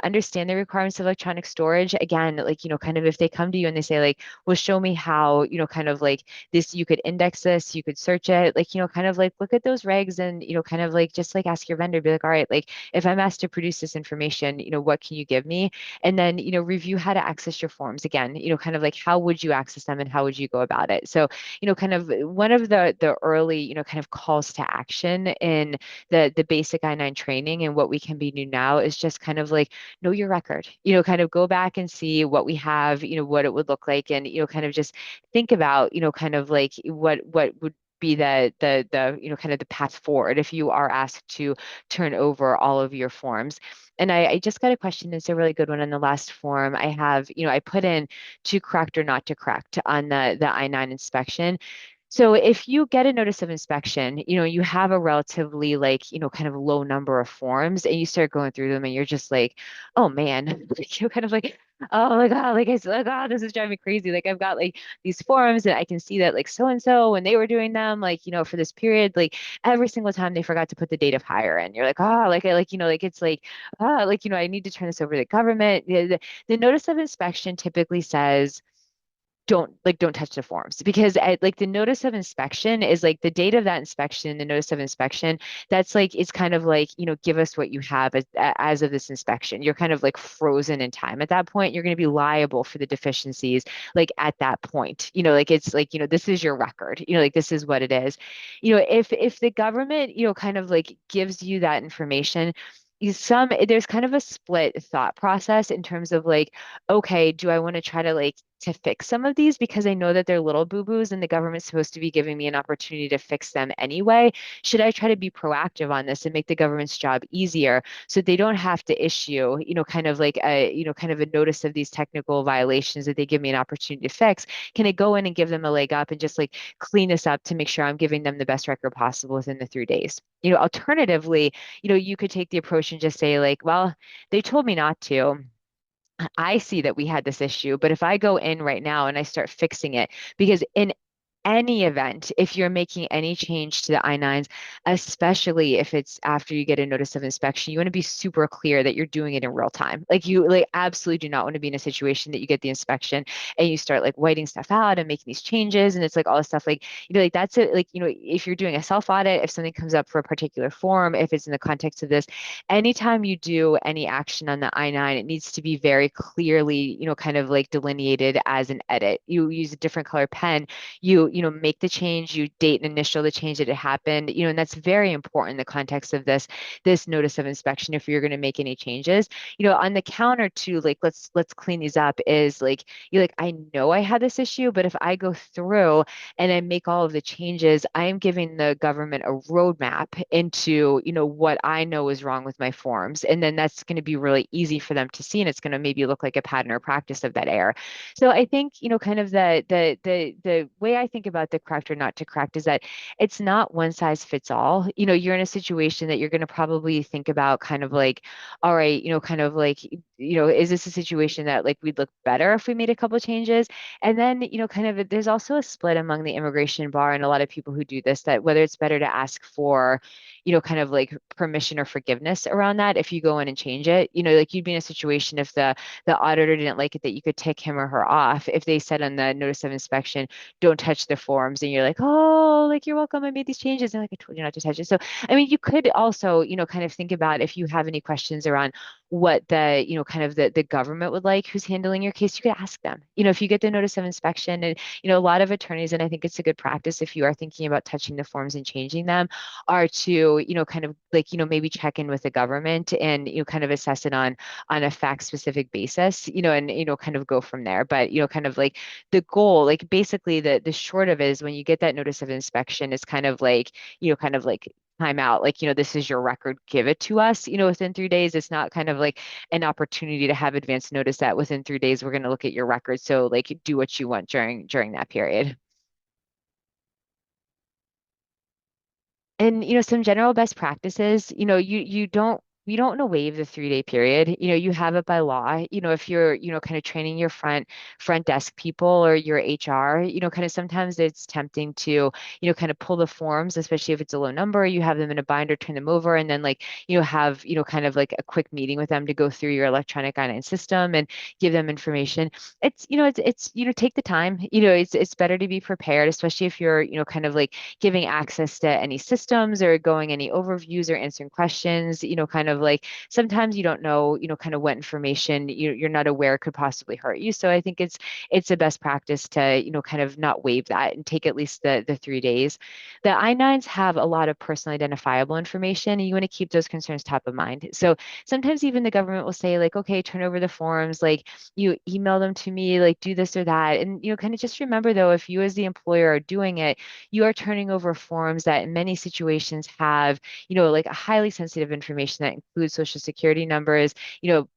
understand the requirements of electronic storage. Again, like, kind of if they come to you and they say like, well, show me how, kind of like this, you could index this, you could search it, like, kind of like look at those regs and, kind of like just like ask your vendor, be like, all right, like if I'm asked to produce this information, what can you give me? And then, review how to access your forms again, kind of like how would you access them and how would you go about it? So, kind of one of the early, kind of calls to action in the basic I-9 training and what we can be doing now is just kind of like know your record, kind of go back and see what we have, what it would look like, and, kind of just think about, kind of like what would be the kind of the path forward if you are asked to turn over all of your forms. And I just got a question. It's a really good one on the last form. I have, I put in to correct or not to correct on the I-9 inspection. So if you get a notice of inspection, you have a relatively like, kind of low number of forms and you start going through them and you're just like, oh man, you're kind of like, oh my God, like I said, like, oh, this is driving me crazy. Like I've got like these forms and I can see that like so-and-so when they were doing them, like, for this period, like every single time they forgot to put the date of hire in. You're like, oh, like I like, like it's like, like, I need to turn this over to the government. The notice of inspection typically says, don't touch the forms because like the notice of inspection is like the date of that inspection, the notice of inspection, that's like, it's kind of like, give us what you have as of this inspection. You're kind of like frozen in time. At that point, you're going to be liable for the deficiencies. Like at that point, like it's like, this is your record, like this is what it is. If the government, kind of like gives you that information, there's kind of a split thought process in terms of like, okay, do I want to try to like to fix some of these because I know that they're little boo-boos and the government's supposed to be giving me an opportunity to fix them anyway? Should I try to be proactive on this and make the government's job easier so they don't have to issue, kind of like a, kind of a notice of these technical violations that they give me an opportunity to fix? Can I go in and give them a leg up and just like clean this up to make sure I'm giving them the best record possible within the 3 days? Alternatively, you could take the approach and just say like, well, they told me not to. I see that we had this issue, but if I go in right now and I start fixing it, because in any event, if you're making any change to the I-9s, especially if it's after you get a notice of inspection, you want to be super clear that you're doing it in real time. Like you like absolutely do not want to be in a situation that you get the inspection and you start like whiting stuff out and making these changes. And it's like all this stuff like, like that's it. Like, if you're doing a self audit, if something comes up for a particular form, if it's in the context of this, anytime you do any action on the I-9, it needs to be very clearly, kind of like delineated as an edit. You use a different color pen. You make the change, you date and initial the change that it happened, and that's very important in the context of this notice of inspection if you're going to make any changes. On the counter to like, let's clean these up is like, you're like, I know I had this issue, but if I go through and I make all of the changes, I am giving the government a roadmap into, what I know is wrong with my forms. And then that's going to be really easy for them to see. And it's going to maybe look like a pattern or practice of that error. So I think, kind of the way I think about the correct or not to correct is that it's not one size fits all. You're in a situation that you're going to probably think about kind of like, all right, kind of like, is this a situation that like we'd look better if we made a couple of changes? And then, kind of there's also a split among the immigration bar and a lot of people who do this, that whether it's better to ask for, kind of like permission or forgiveness around that if you go in and change it. Like you'd be in a situation if the auditor didn't like it, that you could tick him or her off if they said on the notice of inspection, don't touch the forms, and you're like, oh, like you're welcome, I made these changes, and like I told you not to touch it. So I mean, you could also, kind of think about if you have any questions around what the, kind of the government would like who's handling your case, you could ask them. If you get the notice of inspection, and a lot of attorneys, and I think it's a good practice if you are thinking about touching the forms and changing them, are to, kind of like, maybe check in with the government and, kind of assess it on a fact specific basis, and, kind of go from there. But, kind of like the goal, like basically the short of it is when you get that notice of inspection, it's kind of like, kind of like time out, like, this is your record, give it to us, within 3 days. It's not kind of like an opportunity to have advance notice that within 3 days, we're going to look at your record. So like do what you want during that period. And some general best practices, you don't want to waive the 3-day period. You have it by law. If you're, kind of training your front desk people or your HR, kind of sometimes it's tempting to, kind of pull the forms, especially if it's a low number, you have them in a binder, turn them over, and then like, have, kind of like a quick meeting with them to go through your electronic I-9 system and give them information. It's, take the time. It's better to be prepared, especially if you're, kind of like giving access to any systems or going any overviews or answering questions, kind of like sometimes you don't know, kind of what information you're not aware could possibly hurt you. So I think it's a best practice to, kind of not waive that and take at least the 3 days. The I-9s have a lot of personally identifiable information, and you want to keep those concerns top of mind. So sometimes even the government will say like, okay, turn over the forms, like you email them to me, like do this or that. And, kind of just remember though, if you as the employer are doing it, you are turning over forms that in many situations have, like a highly sensitive information that includes social security numbers,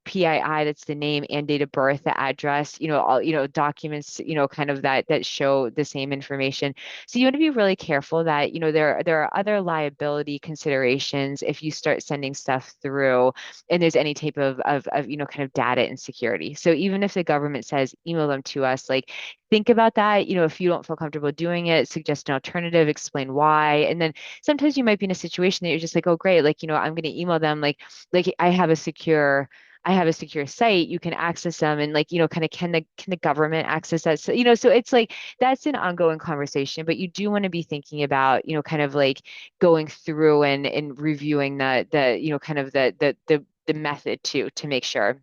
PII, that's the name and date of birth, the address, all, documents, kind of that show the same information. So you want to be really careful that, there are other liability considerations if you start sending stuff through and there's any type of, kind of data insecurity. So even if the government says, email them to us, like think about that. If you don't feel comfortable doing it, suggest an alternative, explain why. And then sometimes you might be in a situation that you're just like, oh, great. Like, I'm going to email them like I have a secure site, you can access them, and like, kind of can the government access that? So, so it's like that's an ongoing conversation, but you do want to be thinking about, kind of like going through and reviewing the kind of the method to make sure.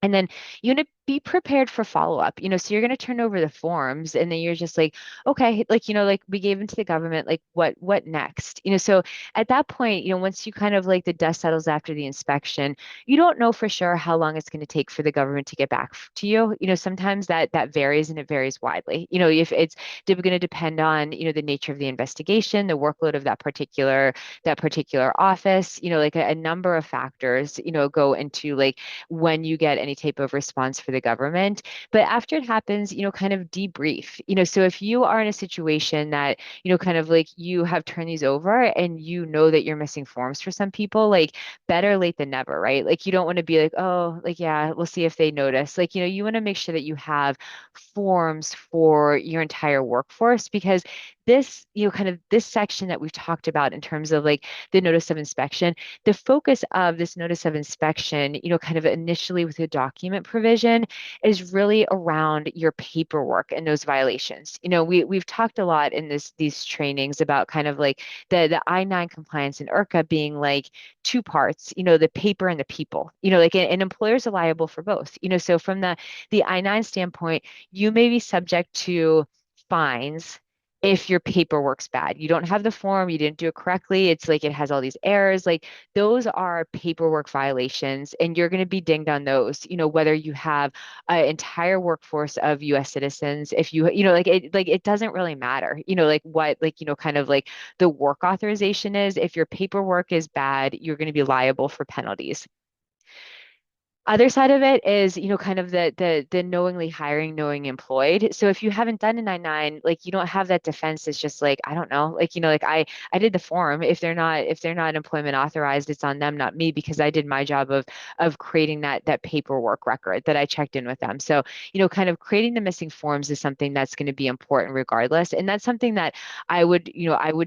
And then you want to be prepared for follow-up, so you're going to turn over the forms and then you're just like, okay, like, like we gave them to the government, like what next? So at that point, once you kind of like the dust settles after the inspection, you don't know for sure how long it's going to take for the government to get back to you. Sometimes that varies and it varies widely. If it's going to depend on, the nature of the investigation, the workload of that particular office, like a number of factors, go into like when you get any type of response for the government. But after it happens, kind of debrief, so if you are in a situation that, kind of like you have turned these over and that you're missing forms for some people, like better late than never, right? Like you don't want to be like, oh, like, yeah, we'll see if they notice. Like, you want to make sure that you have forms for your entire workforce, because this, kind of this section that we've talked about in terms of like the notice of inspection, the focus of this notice of inspection, kind of initially with the document provision is really around your paperwork and those violations. We've talked a lot in these trainings about kind of like the I-9 compliance and IRCA being like two parts, the paper and the people, like and employers are liable for both. So from the I-9 standpoint, you may be subject to fines if your paperwork's bad. You don't have the form, you didn't do it correctly. It's like it has all these errors. Like those are paperwork violations, and you're going to be dinged on those, whether you have an entire workforce of US citizens, if like it doesn't really matter, like what, like, kind of like the work authorization is. If your paperwork is bad, you're going to be liable for penalties. Other side of it is, kind of the knowingly hiring, knowing employed. So if you haven't done an I-9, like you don't have that defense. It's just like, I don't know, like, like I did the form. If they're not employment authorized, it's on them, not me, because I did my job of creating that paperwork record that I checked in with them. So, kind of creating the missing forms is something that's going to be important regardless. And that's something that I would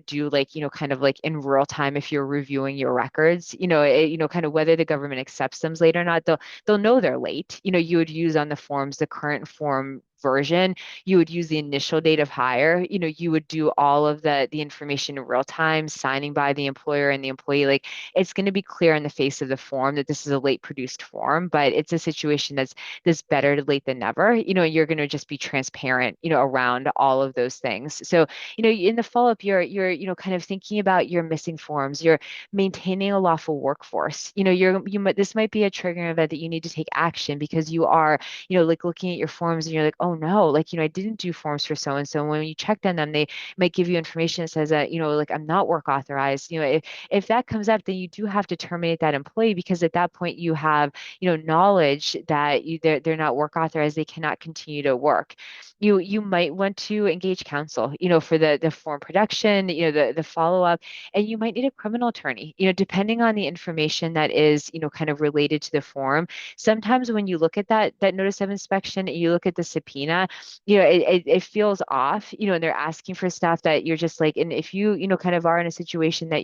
do, like, kind of like in real time if you're reviewing your records, kind of whether the government accepts them later or not. They'll know they're late. You would use on the forms the current form version. You would use the initial date of hire. You would do all of the information in real time, signing by the employer and the employee. Like it's going to be clear in the face of the form that this is a late produced form, but it's a situation that's better to late than never. You're going to just be transparent, around all of those things. So, in the follow-up, you're kind of thinking about your missing forms. You're maintaining a lawful workforce. This might be a triggering event that you need to take action because you are, like looking at your forms and you're like, oh no, like, I didn't do forms for so and so. When you check on them, they might give you information that says that, like, I'm not work authorized. If that comes up, then you do have to terminate that employee, because at that point you have, knowledge that they're not work authorized, they cannot continue to work. You might want to engage counsel, for the form production, the follow-up, and you might need a criminal attorney, depending on the information that is, kind of related to the form. Sometimes when you look at that notice of inspection, you look at the subpoena, it feels off, and they're asking for stuff that you're just like, and if you, kind of are in a situation that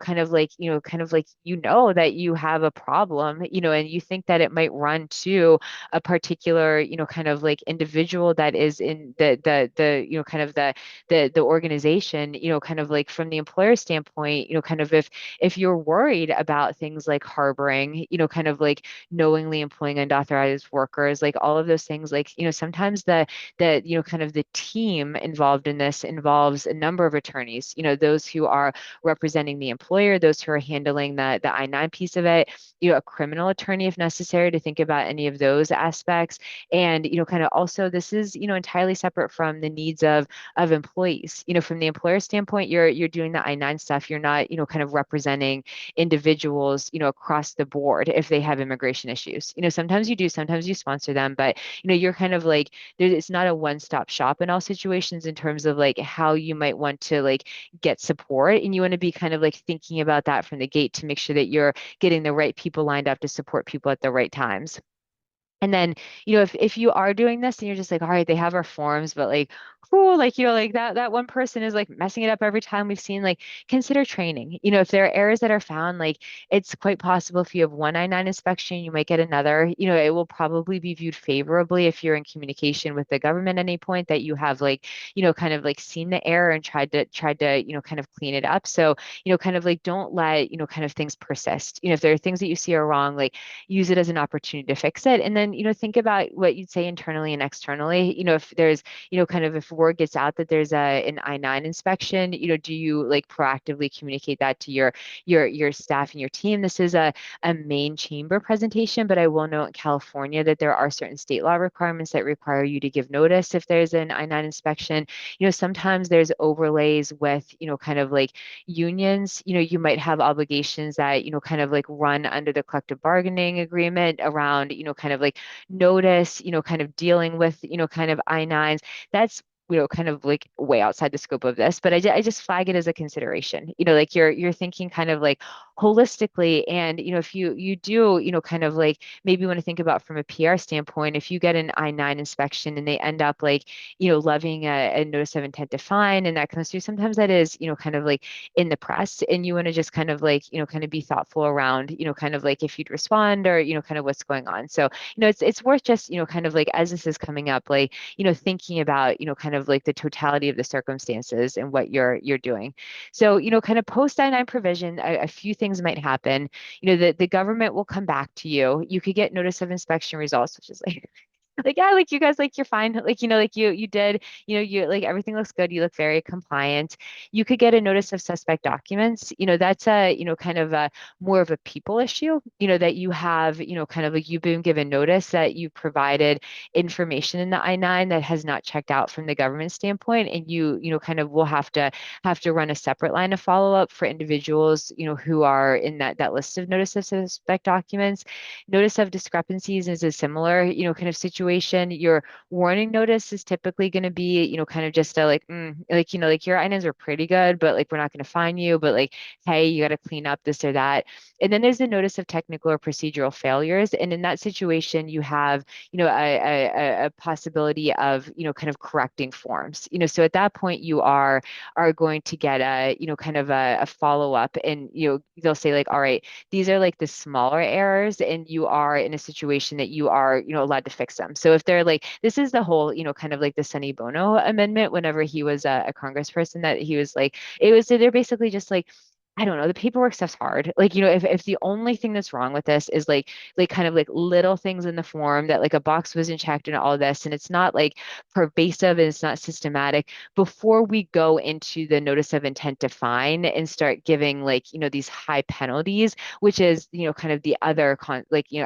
kind of like, that you have a problem, and you think that it might run to a particular, kind of like individual that is in the kind of the organization, kind of like from the employer standpoint, kind of if you're worried about things like harboring, kind of like knowingly employing unauthorized workers, like all of those things, like, sometimes the kind of the team involved in this involves a number of attorneys, those who are representing the employer, those who are handling the I-9 piece of it, a criminal attorney if necessary to think about any of those aspects. And, kind of also this is, entirely separate from the needs of employees. From the employer standpoint, you're doing the I-9 stuff. You're not, kind of representing individuals, across the board if they have immigration issues. Sometimes you do, sometimes you sponsor them, but you're kind of like it's not a one-stop shop in all situations in terms of like how you might want to like get support. And you want to be kind of like thinking about that from the gate to make sure that you're getting the right people lined up to support people at the right times. And then, if you are doing this and you're just like, all right, they have our forms, but like, cool, like, like that one person is like messing it up every time we've seen, like, consider training. If there are errors that are found, like, it's quite possible if you have one I-9 inspection, you might get another. It will probably be viewed favorably if you're in communication with the government at any point that you have like, kind of like seen the error and tried to, kind of clean it up. So, kind of like don't let, kind of things persist. If there are things that you see are wrong, like use it as an opportunity to fix it. And then, think about what you'd say internally and externally. If there's, kind of if word gets out that there's an I-9 inspection, do you like proactively communicate that to your staff and your team? This is a main chamber presentation, but I will note in California that there are certain state law requirements that require you to give notice if there's an I-9 inspection. Sometimes there's overlays with, kind of like unions, you might have obligations that, kind of like run under the collective bargaining agreement around, kind of like notice, kind of dealing with, kind of I-9s. That's, kind of like way outside the scope of this, but I just flag it as a consideration, like you're thinking kind of like holistically. And, if you do, kind of like maybe want to think about from a PR standpoint, if you get an I-9 inspection and they end up like, levying a notice of intent to fine and that comes through, sometimes that is, kind of like in the press, and you want to just kind of like, kind of be thoughtful around, kind of like if you'd respond or, kind of what's going on. So, it's worth just, kind of like as this is coming up, like, thinking about, kind of like the totality of the circumstances and what you're doing. So, kind of post I-9 provision, a few things might happen. The government will come back to you. You could get notice of inspection results, which is like like, yeah, like you guys, like you're fine. Like, like you did, you like everything looks good. You look very compliant. You could get a notice of suspect documents. That's a, kind of a more of a people issue, that you have, kind of like you've been given notice that you provided information in the I-9 that has not checked out from the government standpoint. And kind of will have to run a separate line of follow-up for individuals, who are in that list of notice of suspect documents. Notice of discrepancies is a similar, kind of situation. Your warning notice is typically going to be, kind of just a like, like, like your items are pretty good, but like we're not going to fine you, but like, hey, you got to clean up this or that. And then there's a notice of technical or procedural failures. And in that situation, you have, a possibility of, kind of correcting forms. So at that point, you are going to get a, kind of a follow-up, and they'll say like, all right, these are like the smaller errors, and you are in a situation that you are, allowed to fix them. So if they're like, this is the whole, kind of like the Sonny Bono amendment, whenever he was a congressperson, that he was like, they're basically just like, I don't know, the paperwork stuff's hard. Like, if the only thing that's wrong with this is like kind of like little things in the form that like a box wasn't checked and all this, and it's not like pervasive and it's not systematic, before we go into the notice of intent to fine and start giving like, these high penalties, which is, kind of the other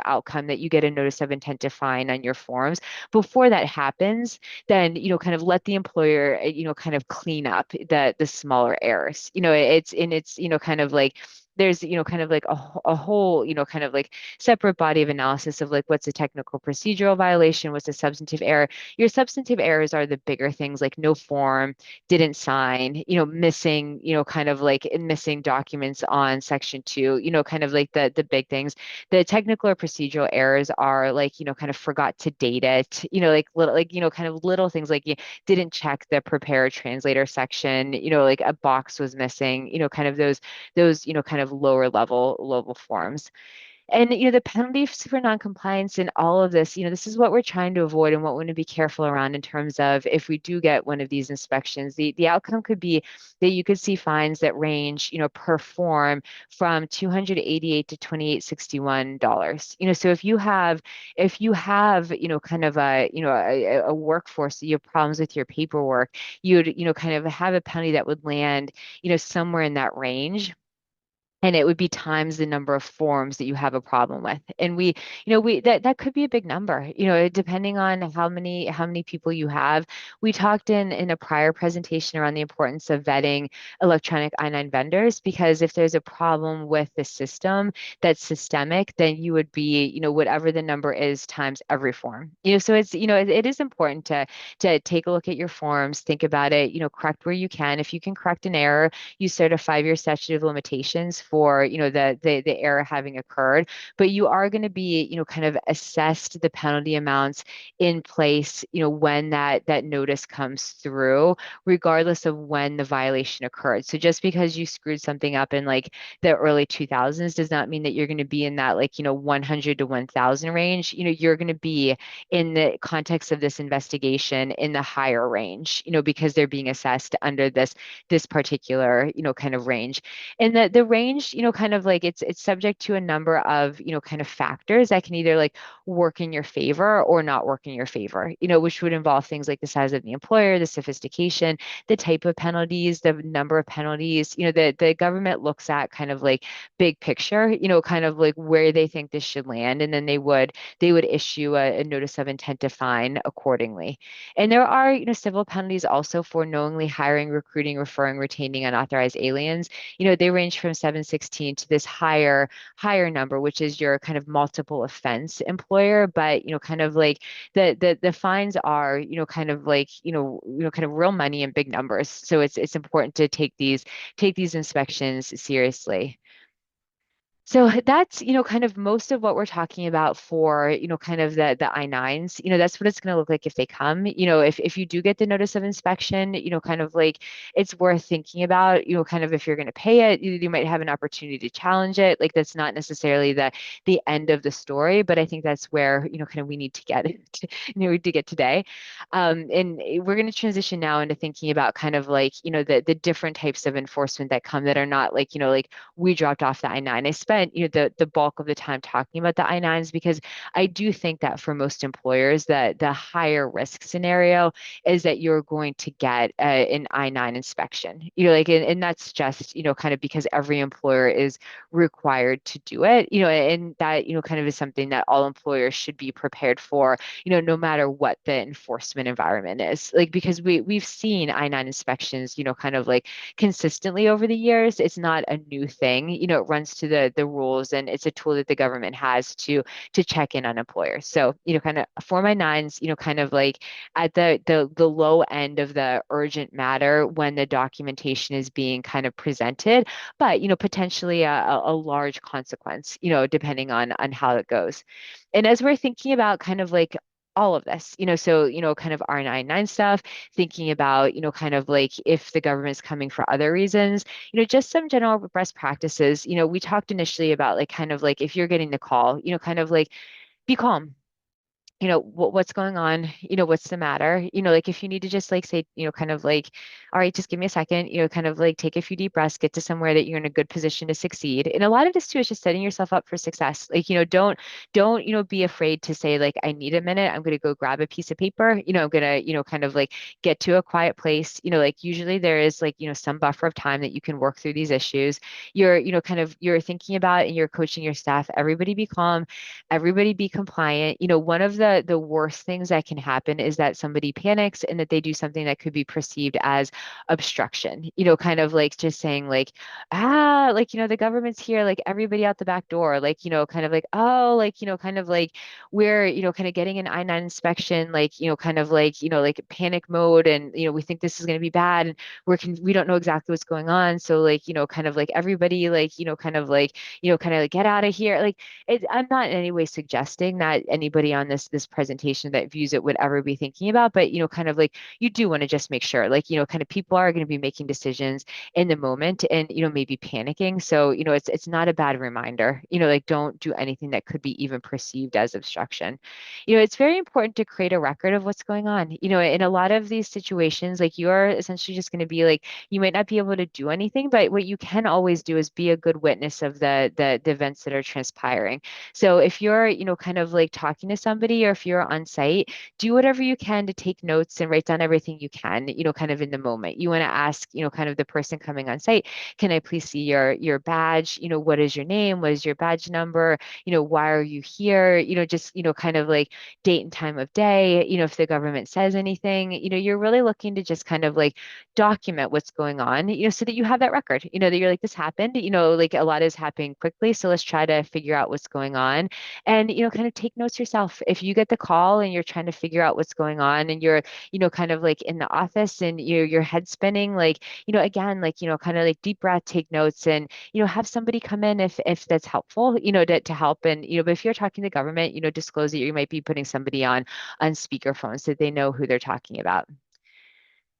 outcome, that you get a notice of intent to fine on your forms. Before that happens, then, kind of let the employer, kind of clean up the smaller errors. It's kind of like there's, kind of like a whole, kind of like separate body of analysis of like what's a technical procedural violation, what's a substantive error. Your substantive errors are the bigger things, like no form, didn't sign, missing, kind of like missing documents on section 2, kind of like the big things. The technical or procedural errors are like, kind of forgot to date it, like little, like, kind of little things like you didn't check the prepare translator section, like a box was missing, kind of those, kind of lower level forms. And the penalties for noncompliance and all of this, this is what we're trying to avoid and what we want to be careful around, in terms of if we do get one of these inspections, the outcome could be that you could see fines that range, per form from $288 to $2861. So if you have, kind of a workforce that you have problems with your paperwork, you'd, kind of have a penalty that would land, somewhere in that range, and it would be times the number of forms that you have a problem with. And that could be a big number, depending on how many people you have. We talked in a prior presentation around the importance of vetting electronic I-9 vendors, because if there's a problem with the system that's systemic, then you would be, whatever the number is times every form. So it's, it is important to take a look at your forms, think about it, correct where you can. If you can correct an error, you start a 5-year statute of limitations for, the error having occurred, but you are going to be, kind of assessed the penalty amounts in place, when that notice comes through, regardless of when the violation occurred. So just because you screwed something up in like the early 2000s does not mean that you're going to be in that like, 100 to 1000 range. You're going to be in the context of this investigation in the higher range, because they're being assessed under this particular, kind of range. And the range, kind of like it's subject to a number of, kind of factors that can either like work in your favor or not work in your favor, which would involve things like the size of the employer, the sophistication, the type of penalties, the number of penalties. The government looks at kind of like big picture, kind of like where they think this should land, and then they would issue a notice of intent to fine accordingly. And there are, civil penalties also for knowingly hiring, recruiting, referring, retaining unauthorized aliens. They range from 716 to this higher number, which is your kind of multiple offense employer. But, kind of like the fines are, kind of like, kind of real money in big numbers. So it's important to take these inspections seriously. So that's, kind of most of what we're talking about for, kind of the I-9s. That's what it's going to look like if they come. If you do get the notice of inspection, kind of like it's worth thinking about, kind of if you're going to pay it, you might have an opportunity to challenge it. Like that's not necessarily the end of the story, but I think that's where, kind of we need to get to get today. And we're going to transition now into thinking about kind of like, the different types of enforcement that come that are not like, like we dropped off the I-9. spent, the bulk of the time talking about the I-9s because I do think that for most employers, that the higher risk scenario is that you're going to get an I-9 inspection. And that's just, kind of because every employer is required to do it, and that, kind of is something that all employers should be prepared for, no matter what the enforcement environment is. Like, because we've seen I-9 inspections, kind of like consistently over the years. It's not a new thing. It runs to the rules, and it's a tool that the government has to check in on employers. So, kind of for my nines, kind of like at the low end of the urgent matter when the documentation is being kind of presented, but potentially a large consequence, depending on how it goes. And as we're thinking about kind of like all of this, so, kind of R99 stuff, thinking about, kind of like if the government's coming for other reasons, just some general best practices. We talked initially about like kind of like if you're getting the call, kind of like be calm. What's going on, what's the matter, like if you need to just like say, kind of like, all right, just give me a second, kind of like take a few deep breaths, get to somewhere that you're in a good position to succeed. And a lot of this too is just setting yourself up for success. Like, don't, be afraid to say like, I need a minute, I'm going to go grab a piece of paper, I'm going to, kind of like get to a quiet place, like usually there is like, some buffer of time that you can work through these issues. You're, kind of, you're thinking about and you're coaching your staff, everybody be calm, everybody be compliant. One of the worst things that can happen is that somebody panics and that they do something that could be perceived as obstruction, kind of like just saying like, like, the government's here, like everybody out the back door, like, kind of like, oh, like, kind of like we're, kind of getting an I-9 inspection, like, kind of like panic mode. And, we think this is going to be bad. And we don't know exactly what's going on. So like, kind of like everybody, like, kind of like, kind of like get out of here. Like, I'm not in any way suggesting that anybody on this presentation that views it would ever be thinking about, but kind of like you do want to just make sure, like, kind of people are going to be making decisions in the moment and maybe panicking. So it's not a bad reminder. Like don't do anything that could be even perceived as obstruction. It's very important to create a record of what's going on. In a lot of these situations, like you are essentially just going to be like, you might not be able to do anything, but what you can always do is be a good witness of the events that are transpiring. So if you're, kind of like talking to somebody or if you're on site, do whatever you can to take notes and write down everything you can, kind of in the moment. You want to ask, kind of the person coming on site, can I please see your badge? What is your name? What is your badge number? Why are you here? Just, kind of like date and time of day, if the government says anything, you're really looking to just kind of like document what's going on, so that you have that record, that you're like, this happened, like a lot is happening quickly. So let's try to figure out what's going on and, kind of take notes yourself. If you get the call and you're trying to figure out what's going on and you're, kind of like in the office and your head spinning, like, again, like, kind of like deep breath, take notes and, have somebody come in if that's helpful, to help. And, but if you're talking to the government, disclose that you might be putting somebody on speakerphone so that they know who they're talking about.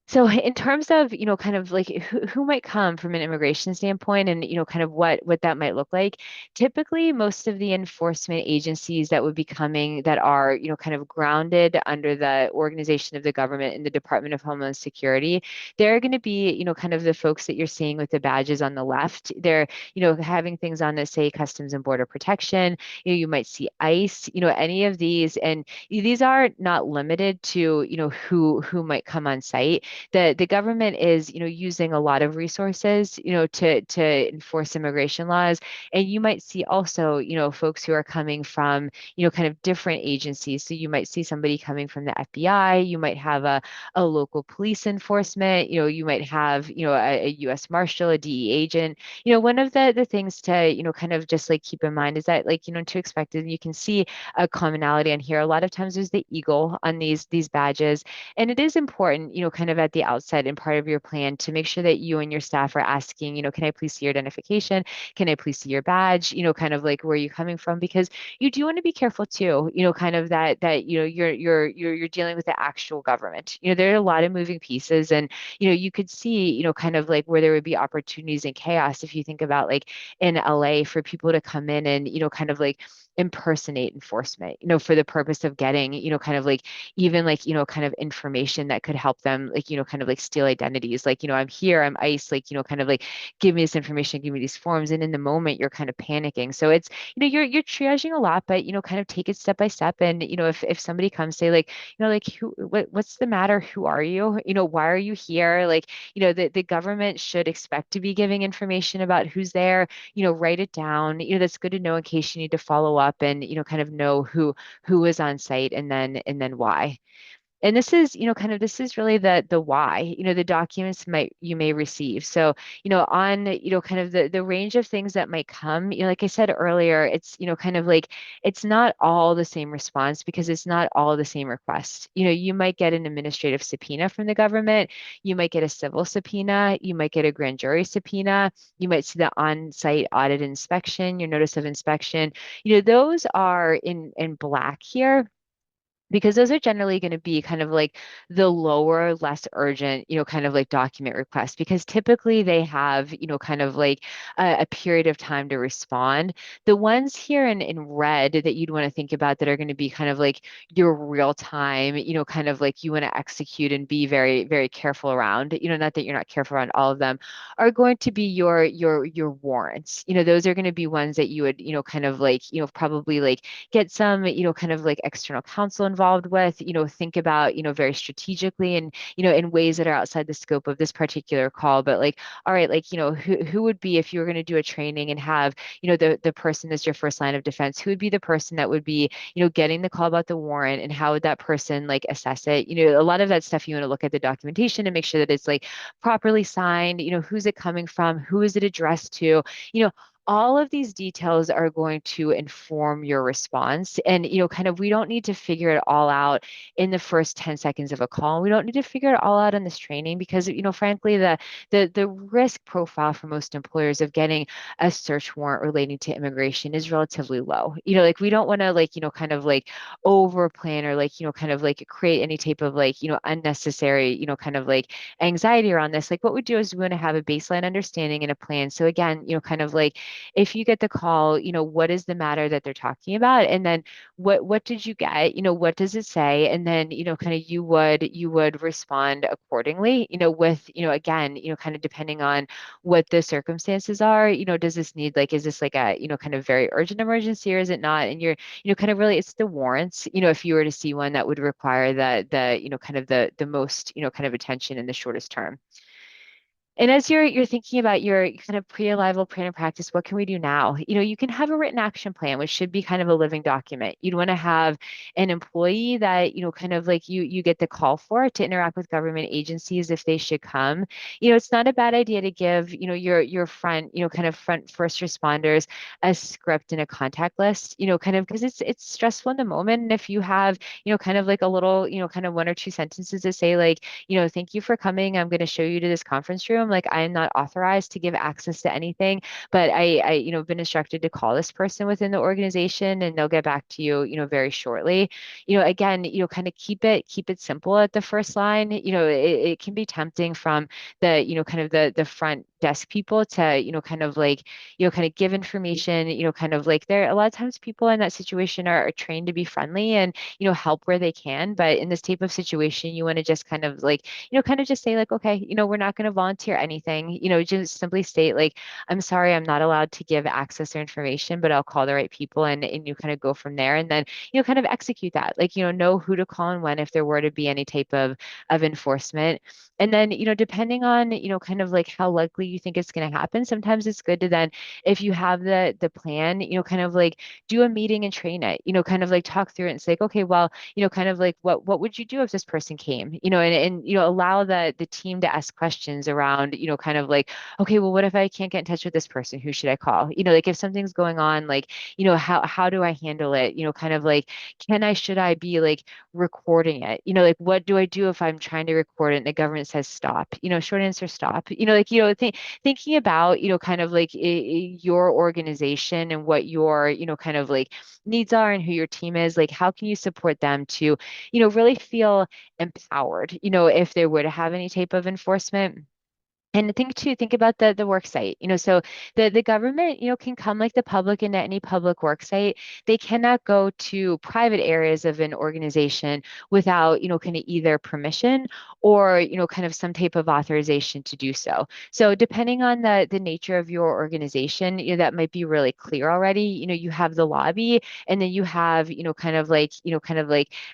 So in terms of, kind of like who might come from an immigration standpoint and, kind of what that might look like, typically most of the enforcement agencies that would be coming that are, kind of grounded under the organization of the government in the Department of Homeland Security, they're going to be, kind of the folks that you're seeing with the badges on the left. They're, having things on that say Customs and Border Protection, you might see ICE, any of these. And these are not limited to, who might come on site. The government is, using a lot of resources, to enforce immigration laws. And you might see also, folks who are coming from, kind of different agencies. So you might see somebody coming from the FBI, you might have a local police enforcement, you might have, a US Marshal, a DE agent. One of the things to, kind of just like keep in mind is that like, to expect it, you can see a commonality on here. A lot of times there's the eagle on these badges. And it is important, kind of at the outset and part of your plan to make sure that you and your staff are asking, can I please see your identification? Can I please see your badge? Kind of like where are you coming from? Because you do want to be careful too, kind of that, you're dealing with the actual government. There are a lot of moving pieces and, you could see, kind of like where there would be opportunities and chaos if you think about like in LA for people to come in and, kind of like impersonate enforcement, for the purpose of getting, kind of like even like, kind of information that could help them like, kind of like steal identities. Like, I'm here, I'm ICE, like, kind of like give me this information, give me these forms. And in the moment, you're kind of panicking. So it's, you're triaging a lot, but, kind of take it step by step. And, if somebody comes, say like, like what's the matter? Who are you? Why are you here? Like, the government should expect to be giving information about who's there, write it down. That's good to know in case you need to follow up and, kind of know who is on site and then why. And this is, kind of this is really the why, the documents you may receive. So, on, kind of the range of things that might come, like I said earlier, it's, kind of like it's not all the same response because it's not all the same request. You might get an administrative subpoena from the government, you might get a civil subpoena, you might get a grand jury subpoena, you might see the on-site audit inspection, your notice of inspection. Those are in black here because those are generally going to be kind of like the lower, less urgent, kind of like document requests, because typically they have, kind of like a period of time to respond. The ones here in red that you'd want to think about that are going to be kind of like your real time, kind of like you want to execute and be very, very careful around, not that you're not careful around all of them, are going to be your warrants. Those are going to be ones that you would, kind of like, probably like get some, kind of like external counsel involved with, think about, very strategically and, in ways that are outside the scope of this particular call. But like, all right, like, who would be, if you were going to do a training and have, the person as your first line of defense, who would be the person that would be, getting the call about the warrant, and how would that person like assess it? A lot of that stuff you want to look at the documentation and make sure that it's like properly signed, who's it coming from, who is it addressed to, all of these details are going to inform your response. And, kind of, we don't need to figure it all out in the first 10 seconds of a call. We don't need to figure it all out in this training because, frankly, the risk profile for most employers of getting a search warrant relating to immigration is relatively low. Like we don't want to like, kind of like over plan or like, kind of like create any type of like, unnecessary, kind of like anxiety around this. Like what we do is we want to have a baseline understanding and a plan. So again, kind of like if you get the call, what is the matter that they're talking about? And then what did you get? What does it say? And then, kind of you would respond accordingly, with, again, kind of depending on what the circumstances are, does this need like, is this like a, kind of very urgent emergency or is it not? And you're, kind of really, it's the warrants, if you were to see one that would require kind of the most, kind of attention in the shortest term. And as you're thinking about your kind of pre-arrival plan and practice, what can we do now? You can have a written action plan, which should be kind of a living document. You'd want to have an employee that, kind of like you get the call for to interact with government agencies if they should come. It's not a bad idea to give, your front, kind of front first responders a script and a contact list, kind of because it's stressful in the moment. And if you have, kind of like a little, kind of one or two sentences to say like, thank you for coming. I'm going to show you to this conference room. Like I am not authorized to give access to anything, but I been instructed to call this person within the organization and they'll get back to you, very shortly. Again, kind of keep it simple at the first line. It can be tempting from the, kind of the front desk people to, kind of like, kind of give information, kind of like there, a lot of times people in that situation are trained to be friendly and, help where they can. But in this type of situation, you want to just kind of like, kind of just say like, okay, we're not going to volunteer anything, just simply state like, I'm sorry, I'm not allowed to give access or information, but I'll call the right people and you kind of go from there. And then, kind of execute that, like, know who to call and when, if there were to be any type of enforcement. And then, depending on, kind of like how likely you think it's going to happen, sometimes it's good to then, if you have the plan, kind of like do a meeting and train it, kind of like talk through it and say, okay, well, kind of like what would you do if this person came, and allow the team to ask questions around, kind of like, okay, well, what if I can't get in touch with this person? Who should I call? Like if something's going on, like, how do I handle it? Kind of like, should I be like recording it? Like what do I do if I'm trying to record it and the government says stop? Short answer, stop. Like, thinking about, kind of like your organization and what your, kind of like needs are and who your team is, like how can you support them to, really feel empowered, if they were to have any type of enforcement. And think about the work site. So the government, can come like the public into any public work site. They cannot go to private areas of an organization without, kind of either permission or, kind of some type of authorization to do so. So depending on the nature of your organization, that might be really clear already. You have the lobby, and then you have, kind of like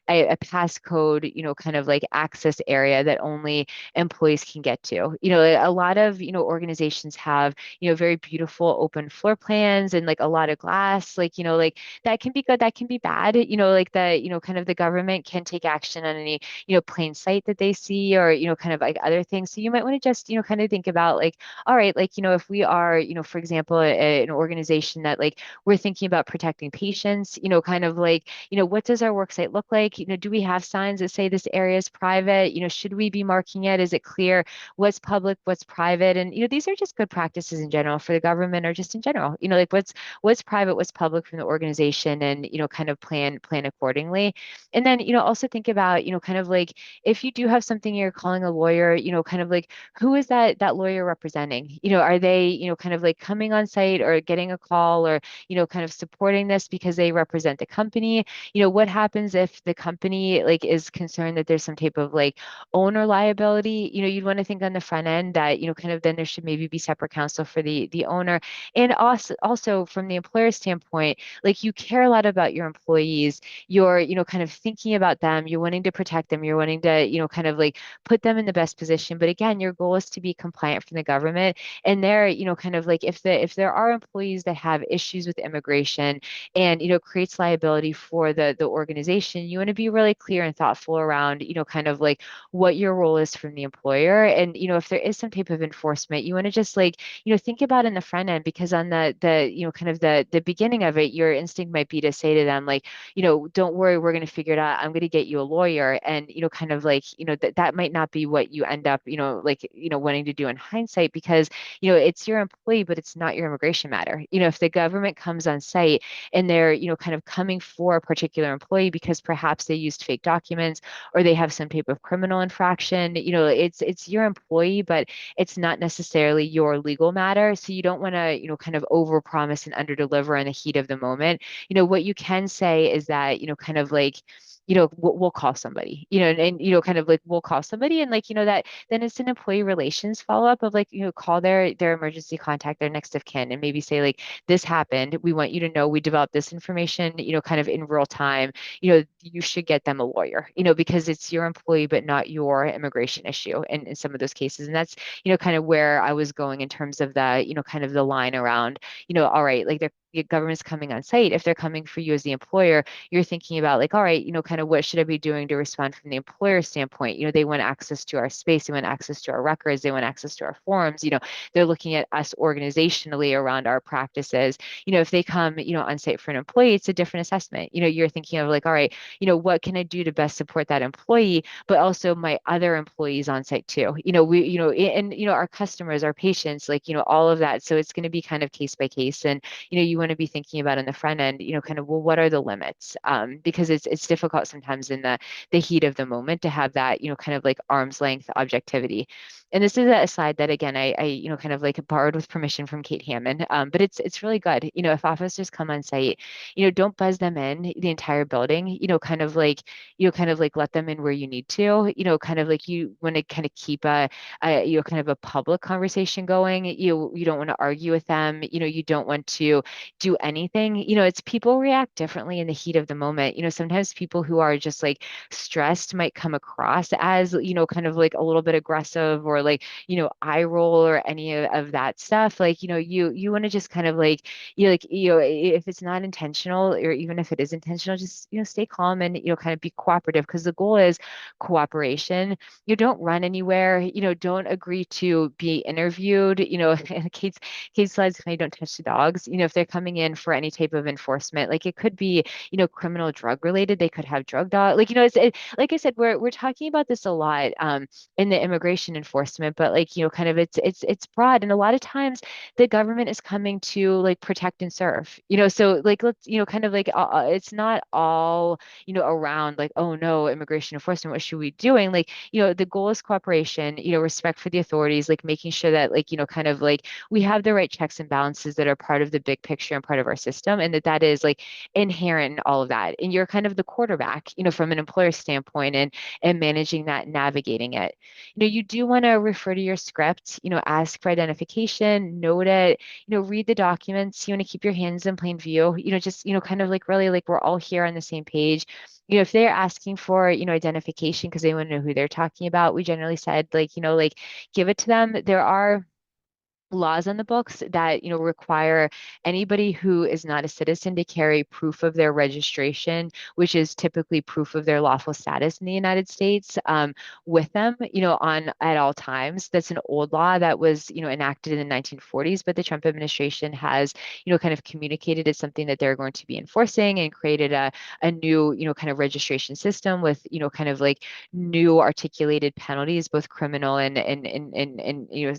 a passcode, kind of like access area that only employees can get to. A lot of, organizations have, very beautiful open floor plans and like a lot of glass, like that can be good, that can be bad. Like kind of the government can take action on any, plain sight that they see, or, kind of like other things. So you might want to just, kind of think about like, all right, like, if we are, for example, an organization that like we're thinking about protecting patients, kind of like, what does our work site look like? Do we have signs that say this area is private? Should we be marking it? Is it clear what's public, what's private? And, these are just good practices in general for the government, or just in general, like what's private, what's public from the organization, and, kind of plan accordingly. And then, also think about, kind of like if you do have something you're calling a lawyer, kind of like who is that lawyer representing? Are they, kind of like coming on site or getting a call, or, kind of supporting this because they represent the company? What happens if the company like is concerned that there's some type of like owner liability? You'd want to think on the front end that, kind of then there should maybe be separate counsel for the owner. And also from the employer standpoint, like you care a lot about your employees. You're, kind of thinking about them. You're wanting to protect them. You're wanting to, kind of like put them in the best position. But again, your goal is to be compliant from the government. And there, kind of like if there are employees that have issues with immigration, and, creates liability for the organization, you want to be really clear and thoughtful around, kind of like what your role is from the employer. And, if there is some type of enforcement, you want to just like, think about in the front end, because on the kind of the beginning of it, your instinct might be to say to them like, don't worry, we're going to figure it out. I'm going to get you a lawyer. And, kind of like, that might not be what you end up, like, wanting to do in hindsight, because, it's your employee, but it's not your immigration matter. If the government comes on site and they're, kind of coming for a particular employee because perhaps they used fake documents, or they have some type of criminal infraction, it's your employee, but it's not necessarily your legal matter. So you don't want to, kind of overpromise and underdeliver in the heat of the moment. What you can say is that, kind of like, we'll call somebody, and, kind of like we'll call somebody, and like, that then it's an employee relations follow-up of like, call their emergency contact, their next of kin, and maybe say like, this happened. We want you to know we developed this information, kind of in real time. You should get them a lawyer, because it's your employee, but not your immigration issue in some of those cases. And that's, kind of where I was going in terms of the, kind of the line around, all right, like the government's coming on site. If they're coming for you as the employer, you're thinking about like, all right, kind of what should I be doing to respond from the employer standpoint? They want access to our space, they want access to our records, they want access to our forms. They're looking at us organizationally around our practices. If they come, on site for an employee, it's a different assessment. You're thinking of like, all right, what can I do to best support that employee, but also my other employees on site too. We, and our customers, our patients, like, all of that. So it's going to be kind of case by case, and you want to be thinking about in the front end, kind of, well, what are the limits? Because it's difficult sometimes in the heat of the moment to have that, kind of like arm's length objectivity. And this is a slide that again I kind of like borrowed with permission from Kate Hammond, but it's really good. If officers come on site, don't buzz them in the entire building. Kind of like let them in where you need to. Kind of like you want to kind of keep a kind of a public conversation going. You don't want to argue with them. You don't want to do anything. It's people react differently in the heat of the moment. Sometimes people who are just like stressed might come across as, kind of like a little bit aggressive, or like, eye roll, or any of that stuff. Like, you want to just kind of like, if it's not intentional, or even if it is intentional, just, stay calm and, kind of be cooperative, because the goal is cooperation. You don't run anywhere, don't agree to be interviewed, Kate's slides kind of don't touch the dogs. If they're coming in for any type of enforcement, like it could be, criminal drug related, they could have drug dog. Like, like I said, we're talking about this a lot in the immigration enforcement enforcement, but like, kind of it's broad. And a lot of times the government is coming to like protect and serve, so like, let's, kind of like, it's not all, around like, oh no, immigration enforcement, what should we be doing? Like, the goal is cooperation, respect for the authorities, like making sure that like, kind of like we have the right checks and balances that are part of the big picture and part of our system, and that is like inherent in all of that. And you're kind of the quarterback, from an employer standpoint, and managing that, navigating it. You do want to refer to your script, ask for identification, note it, read the documents. You want to keep your hands in plain view, just, kind of like really like we're all here on the same page. If they're asking for, identification because they want to know who they're talking about, we generally said like, like give it to them. There are laws on the books that require anybody who is not a citizen to carry proof of their registration, which is typically proof of their lawful status in the United States, with them, on at all times. That's an old law that was enacted in the 1940s, but the Trump administration has kind of communicated it's something that they're going to be enforcing, and created a new kind of registration system with kind of like new articulated penalties, both criminal and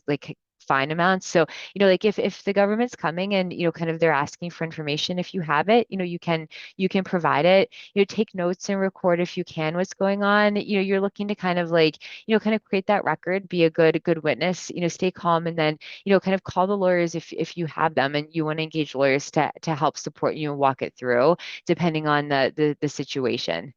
like fine amounts. So, like if the government's coming and, kind of they're asking for information, if you have it, you can provide it, take notes and record if you can what's going on. You're looking to kind of like, kind of create that record, be a good witness, stay calm, and then, kind of call the lawyers if you have them and you want to engage lawyers to help support you and walk it through, depending on the situation.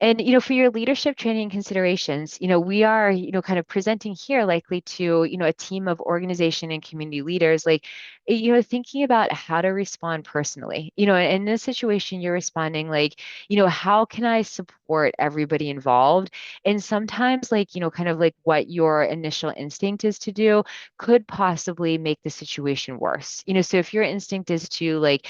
And, for your leadership training considerations, we are, kind of presenting here likely to, a team of organization and community leaders, like, thinking about how to respond personally. In this situation, you're responding like, how can I support everybody involved? And sometimes like, kind of like what your initial instinct is to do could possibly make the situation worse. So if your instinct is to like,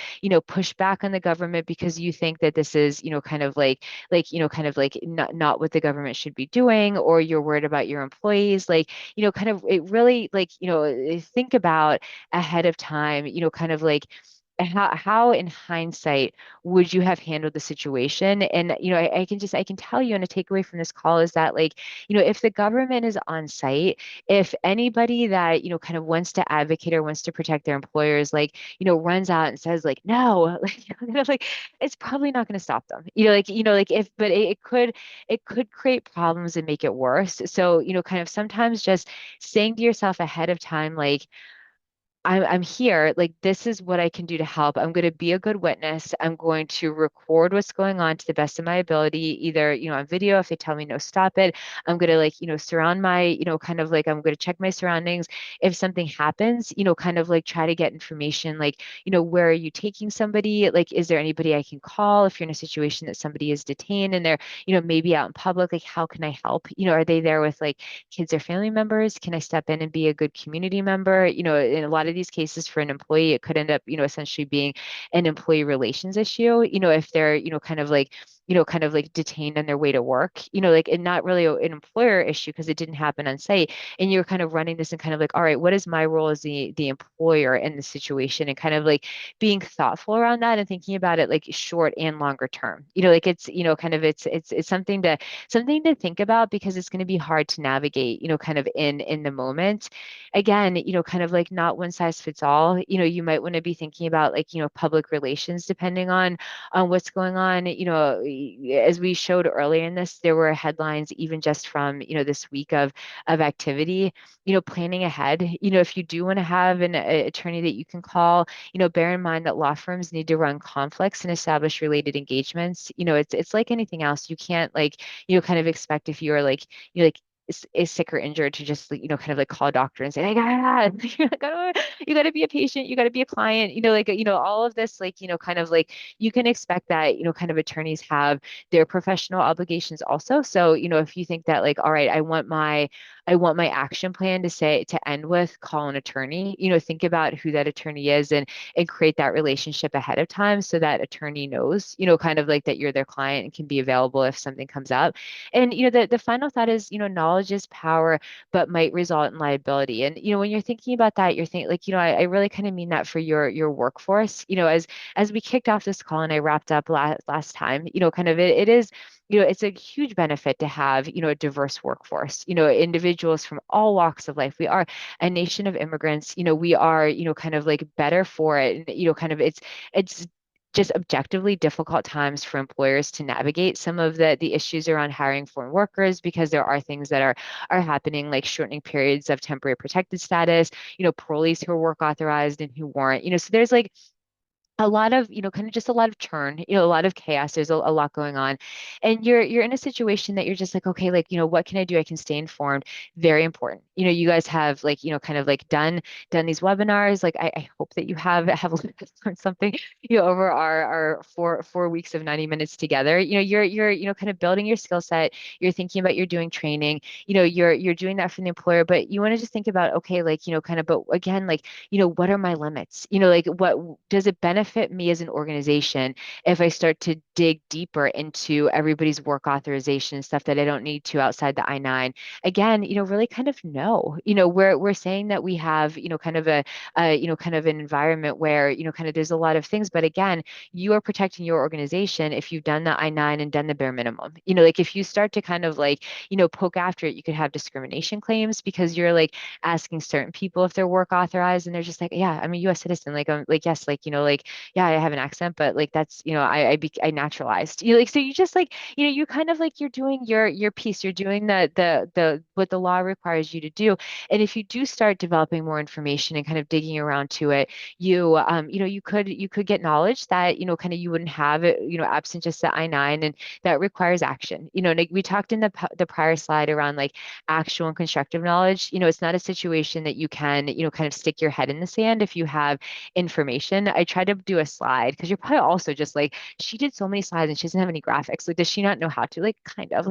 push back on the government because you think that this is, kind of like, kind of like not what the government should be doing, or you're worried about your employees, like, kind of it really like, think about ahead of time, kind of like how in hindsight would you have handled the situation? And I can tell you, and a takeaway from this call is that like, if the government is on site, if anybody that kind of wants to advocate or wants to protect their employers, like, runs out and says like no, like, kind of like, it's probably not going to stop them, like if, but it could create problems and make it worse. So kind of sometimes just saying to yourself ahead of time, like, I'm here, like this is what I can do to help. I'm going to be a good witness. I'm going to record what's going on to the best of my ability, either, on video if they tell me no, stop it. I'm going to like, surround my, kind of like I'm going to check my surroundings. If something happens, kind of like try to get information like, where are you taking somebody? Like, is there anybody I can call if you're in a situation that somebody is detained and they're, maybe out in public, like how can I help? Are they there with like kids or family members? Can I step in and be a good community member? In a lot of these cases for an employee, it could end up, essentially being an employee relations issue, if they're, kind of like detained on their way to work, like, and not really an employer issue because it didn't happen on site. And you're kind of running this and kind of like, all right, what is my role as the employer in the situation? And kind of like being thoughtful around that and thinking about it like short and longer term, like it's, kind of it's something to think about because it's going to be hard to navigate, kind of in the moment. Again, kind of like not one size fits all. You might want to be thinking about like, public relations depending on what's going on. As we showed earlier in this, there were headlines even just from, this week of activity, planning ahead. If you do want to have an attorney that you can call, bear in mind that law firms need to run conflicts and establish related engagements. It's like anything else. You can't like, kind of expect if you're like, like is sick or injured to just kind of like call a doctor and say, hey God, you got to be a patient, you got to be a client, like all of this, like kind of like you can expect that kind of attorneys have their professional obligations also. So if you think that like, all right, I want my action plan to end with call an attorney, think about who that attorney is and create that relationship ahead of time so that attorney knows, kind of like that you're their client and can be available if something comes up. And the final thought is, knowledge knowledge is power, but might result in liability. And, when you're thinking about that, you're thinking like, I really kind of mean that for your workforce. As we kicked off this call and I wrapped up last time, kind of it is, it's a huge benefit to have, a diverse workforce, individuals from all walks of life. We are a nation of immigrants, we are, kind of like better for it. And, kind of it's just objectively difficult times for employers to navigate some of the issues around hiring foreign workers, because there are things that are happening, like shortening periods of temporary protected status, parolees who are work authorized and who weren't, so there's like a lot of, kind of just a lot of churn, a lot of chaos. There's a lot going on. And you're in a situation that you're just like, okay, like, what can I do? I can stay informed. Very important. You guys have like, kind of like done these webinars. Like I hope that you have learned something, over our 4 weeks of 90 minutes together. You're kind of building your skill set. You're thinking about you're doing training, you're doing that for the employer, but you want to just think about, okay, like, kind of, but again, like, what are my limits? Like what does it benefit me as an organization if I start to dig deeper into everybody's work authorization stuff that I don't need to outside the I-9? Again, really kind of no. We're saying that we have, kind of kind of an environment where, kind of there's a lot of things, but again, you are protecting your organization if you've done the I-9 and done the bare minimum. Like if you start to kind of like, poke after it, you could have discrimination claims because you're like asking certain people if they're work authorized and they're just like, yeah, I'm a US citizen. Like, I'm like, yes, like, like, yeah, I have an accent, but like, that's, I naturalized, like, so you just like, you kind of like, you're doing your piece, you're doing what the law requires you to do. And if you do start developing more information and kind of digging around to it, you could get knowledge that, kind of you wouldn't have it, absent just the I-9, and that requires action. Like we talked in the prior slide around like actual and constructive knowledge. It's not a situation that you can, kind of stick your head in the sand if you have information. I tried to do a slide because you're probably also just like, she did so many slides and she doesn't have any graphics. Like, does she not know how to? Like, kind of.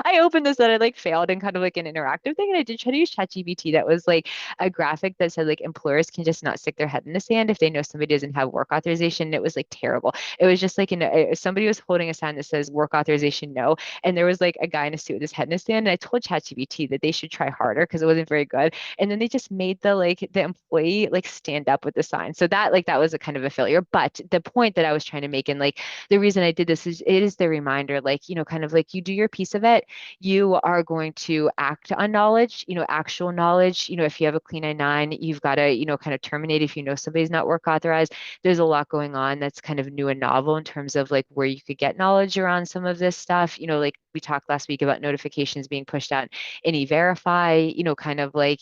I opened this and I like failed in kind of like an interactive thing. And I did try to use ChatGPT that was like a graphic that said like employers can just not stick their head in the sand if they know somebody doesn't have work authorization. And it was like terrible. It was just like somebody was holding a sign that says work authorization no. And there was like a guy in a suit with his head in the sand. And I told ChatGPT that they should try harder because it wasn't very good. And then they just made the employee like stand up with the sign. So that was a kind of a failure. But the point that I was trying to make, and like the reason I did this, is it is the reminder, like, kind of like you do your piece of it, you are going to act on knowledge, actual knowledge. If you have a clean I-9, you've got to, kind of terminate if you know somebody's not work authorized. There's a lot going on that's kind of new and novel in terms of like where you could get knowledge around some of this stuff. Like we talked last week about notifications being pushed out in E-Verify, kind of like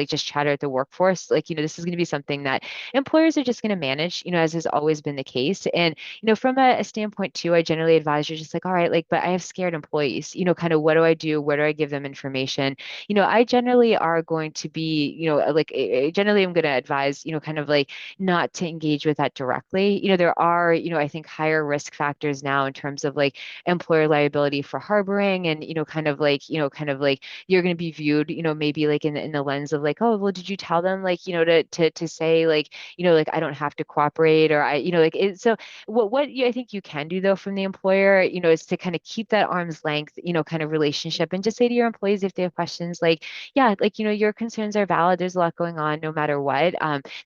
just chatter at the workforce. Like, this is going to be something that employers are just going to manage, as has always been the case. And, from a standpoint too, I generally advise you're just like, all right, like, but I have scared employees, kind of what do I do? Where do I give them information? I generally are going to be, like, generally I'm going to advise, kind of like not to engage with that directly. There are, I think higher risk factors now in terms of like employer liability for harboring and, kind of like you're going to be viewed, maybe like in the lens of like, oh, well, did you tell them like, to say like, like I don't have to cooperate or I, like it, so what I think you can do though from the employer, is to kind of keep that arm's length, kind of relationship and just say to your employees if they have questions like, yeah, like, your concerns are valid. There's a lot going on no matter what.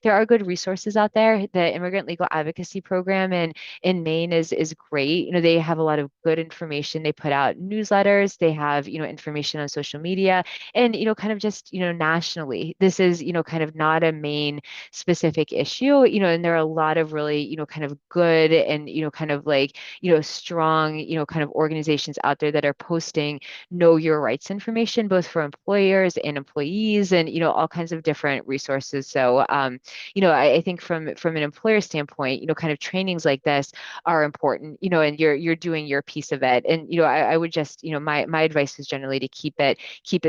There are good resources out there. The Immigrant Legal Advocacy Program in Maine is great. They have a lot of good information. They put out newsletters. They have, information on social media and, kind of just, nationally, this is, kind of not a Maine specific issue, and there are a lot of really, kind of good and, kind of like, strong, kind of organizations out there that are posting know your rights information, both for employers and employees and, all kinds of different resources. So, I think from an employer standpoint, kind of trainings like this are important, and you're doing your piece of it. And, I would just, my advice is generally to keep it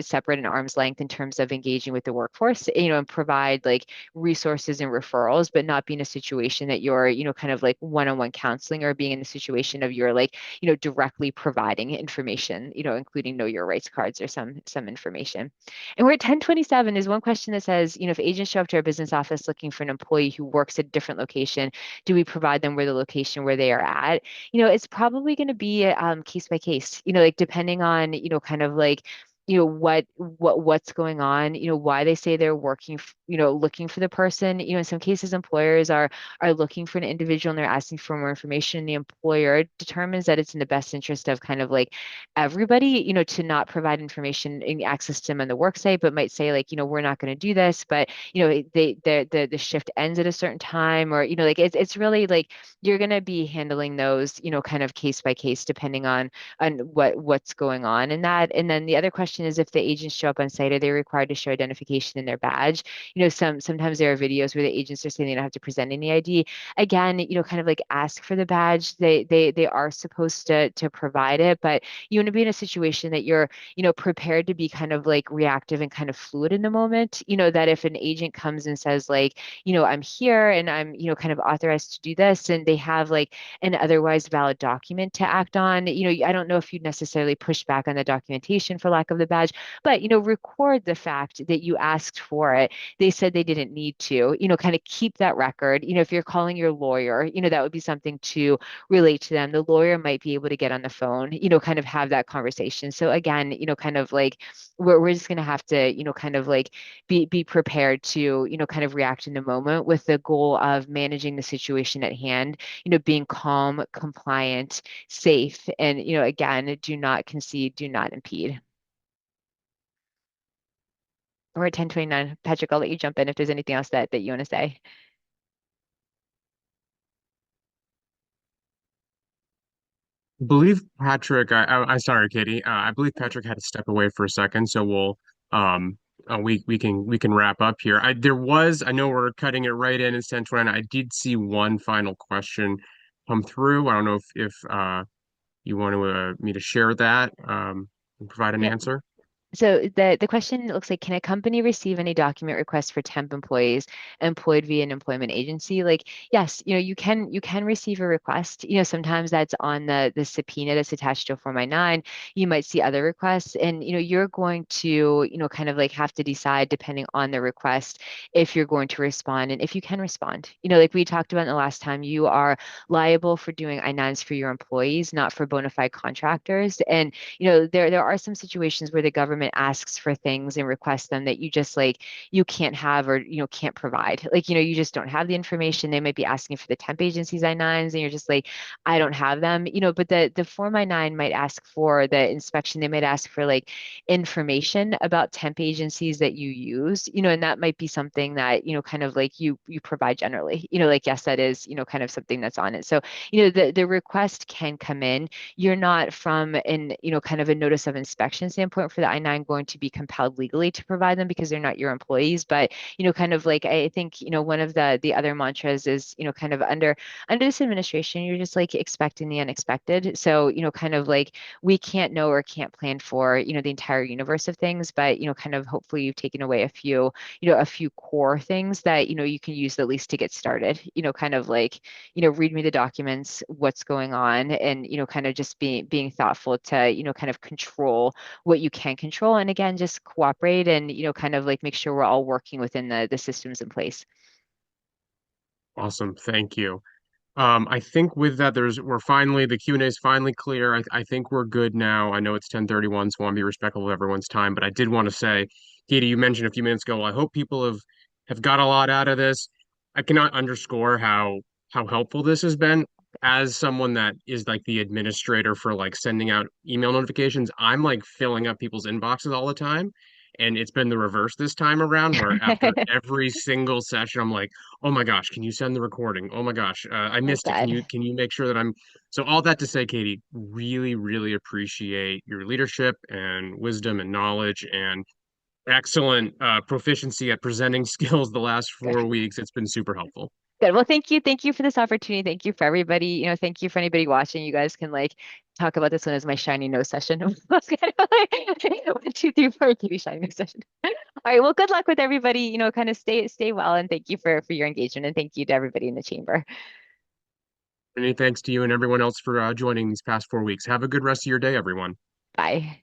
separate and arm's length in terms of engaging with the workforce, and provide like resources and referrals, but not be in a situation that you're, kind of like one-on-one counseling or being in a situation of you're like, directly providing information, including know your rights cards or some information. And we're at 1027 is one question that says, if agents show up to our business office looking for an employee who works at a different location, do we provide them with the location where they are at? It's probably going to be case by case, like depending on, kind of like, what's going on, why they say they're looking for the person. In some cases, employers are looking for an individual and they're asking for more information. The employer determines that it's in the best interest of kind of like everybody, to not provide information and access to them on the work site, but might say like, we're not going to do this, but the shift ends at a certain time, or like it's really like you're going to be handling those, kind of case by case depending on what's going on in that. And then the other question is, if the agents show up on site, are they required to show identification in their badge? Sometimes there are videos where the agents are saying they don't have to present any ID. Again, kind of like ask for the badge. They are supposed to provide it, but you want to be in a situation that you're prepared to be kind of like reactive and kind of fluid in the moment. That if an agent comes and says like, I'm here and I'm kind of authorized to do this, and they have like an otherwise valid document to act on, I don't know if you'd necessarily push back on the documentation for lack of the badge, but record the fact that you asked for it. They said they didn't need to, kind of keep that record. If you're calling your lawyer, that would be something to relate to them. The lawyer might be able to get on the phone, kind of have that conversation. So again, kind of like we're just going to have to, kind of like be prepared to, kind of react in the moment with the goal of managing the situation at hand, being calm, compliant, safe, and, again, do not concede, do not impede. We're at 10:29. Patrick, I'll let you jump in if there's anything else that you want to say.
I believe Patrick, I'm sorry, Katie. I believe Patrick had to step away for a second, so um, we can wrap up here. I know we're cutting it right in. It's 10:29. I did see one final question come through. I don't know if you want me to share that, and provide an
Yep.
answer.
So the question looks like, can a company receive any document requests for temp employees employed via an employment agency? Like, yes, you can receive a request. Sometimes that's on the subpoena that's attached to a Form I-9. You might see other requests, and you're going to kind of like have to decide depending on the request if you're going to respond and if you can respond. Like we talked about in the last time, you are liable for doing I-9s for your employees, not for bona fide contractors. And there are some situations where the government asks for things and requests them that you just like you can't have or can't provide. Like you just don't have the information. They might be asking for the temp agencies I-9s, and you're just like, I don't have them. But the Form I-9 might ask for the inspection. They might ask for like information about temp agencies that you use. And that might be something that kind of like you provide generally. Like yes, that is kind of something that's on it. So the request can come in. You're not from an, kind of a notice of inspection standpoint for the I-9 going to be compelled legally to provide them because they're not your employees. But, kind of like I think, one of the other mantras is, kind of under this administration, you're just like expecting the unexpected. So, kind of like we can't know or can't plan for, the entire universe of things, but, kind of hopefully you've taken away a few core things that, you can use at least to get started, kind of like, read me the documents, what's going on, and, kind of just being thoughtful to, kind of control what you can control. And again, just cooperate and, kind of like make sure we're all working within the systems in place.
Awesome. Thank you. I think with that, the Q&A is finally clear. I think we're good now. I know it's 10:31, so I want to be respectful of everyone's time, but I did want to say, Katie, you mentioned a few minutes ago, I hope people have got a lot out of this. I cannot underscore how helpful this has been. As someone that is like the administrator for like sending out email notifications, I'm like filling up people's inboxes all the time. And it's been the reverse this time around, where after every single session, I'm like, oh my gosh, can you send the recording? Oh my gosh, I
Oh,
missed it.
God.
Can you make sure that I'm so all that to say, Katie, really, really appreciate your leadership and wisdom and knowledge and excellent proficiency at presenting skills the last 4 weeks. It's been super helpful.
Good. Well, thank you. Thank you for this opportunity. Thank you for everybody. Thank you for anybody watching. You guys can like talk about this one as my shiny nose session. That's kind of like 1, 2, 3, 4, give you shiny nose session. All right. Well, good luck with everybody. Kind of stay well, and thank you for your engagement, and thank you to everybody in the chamber.
Many thanks to you and everyone else for joining these past 4 weeks. Have a good rest of your day, everyone.
Bye.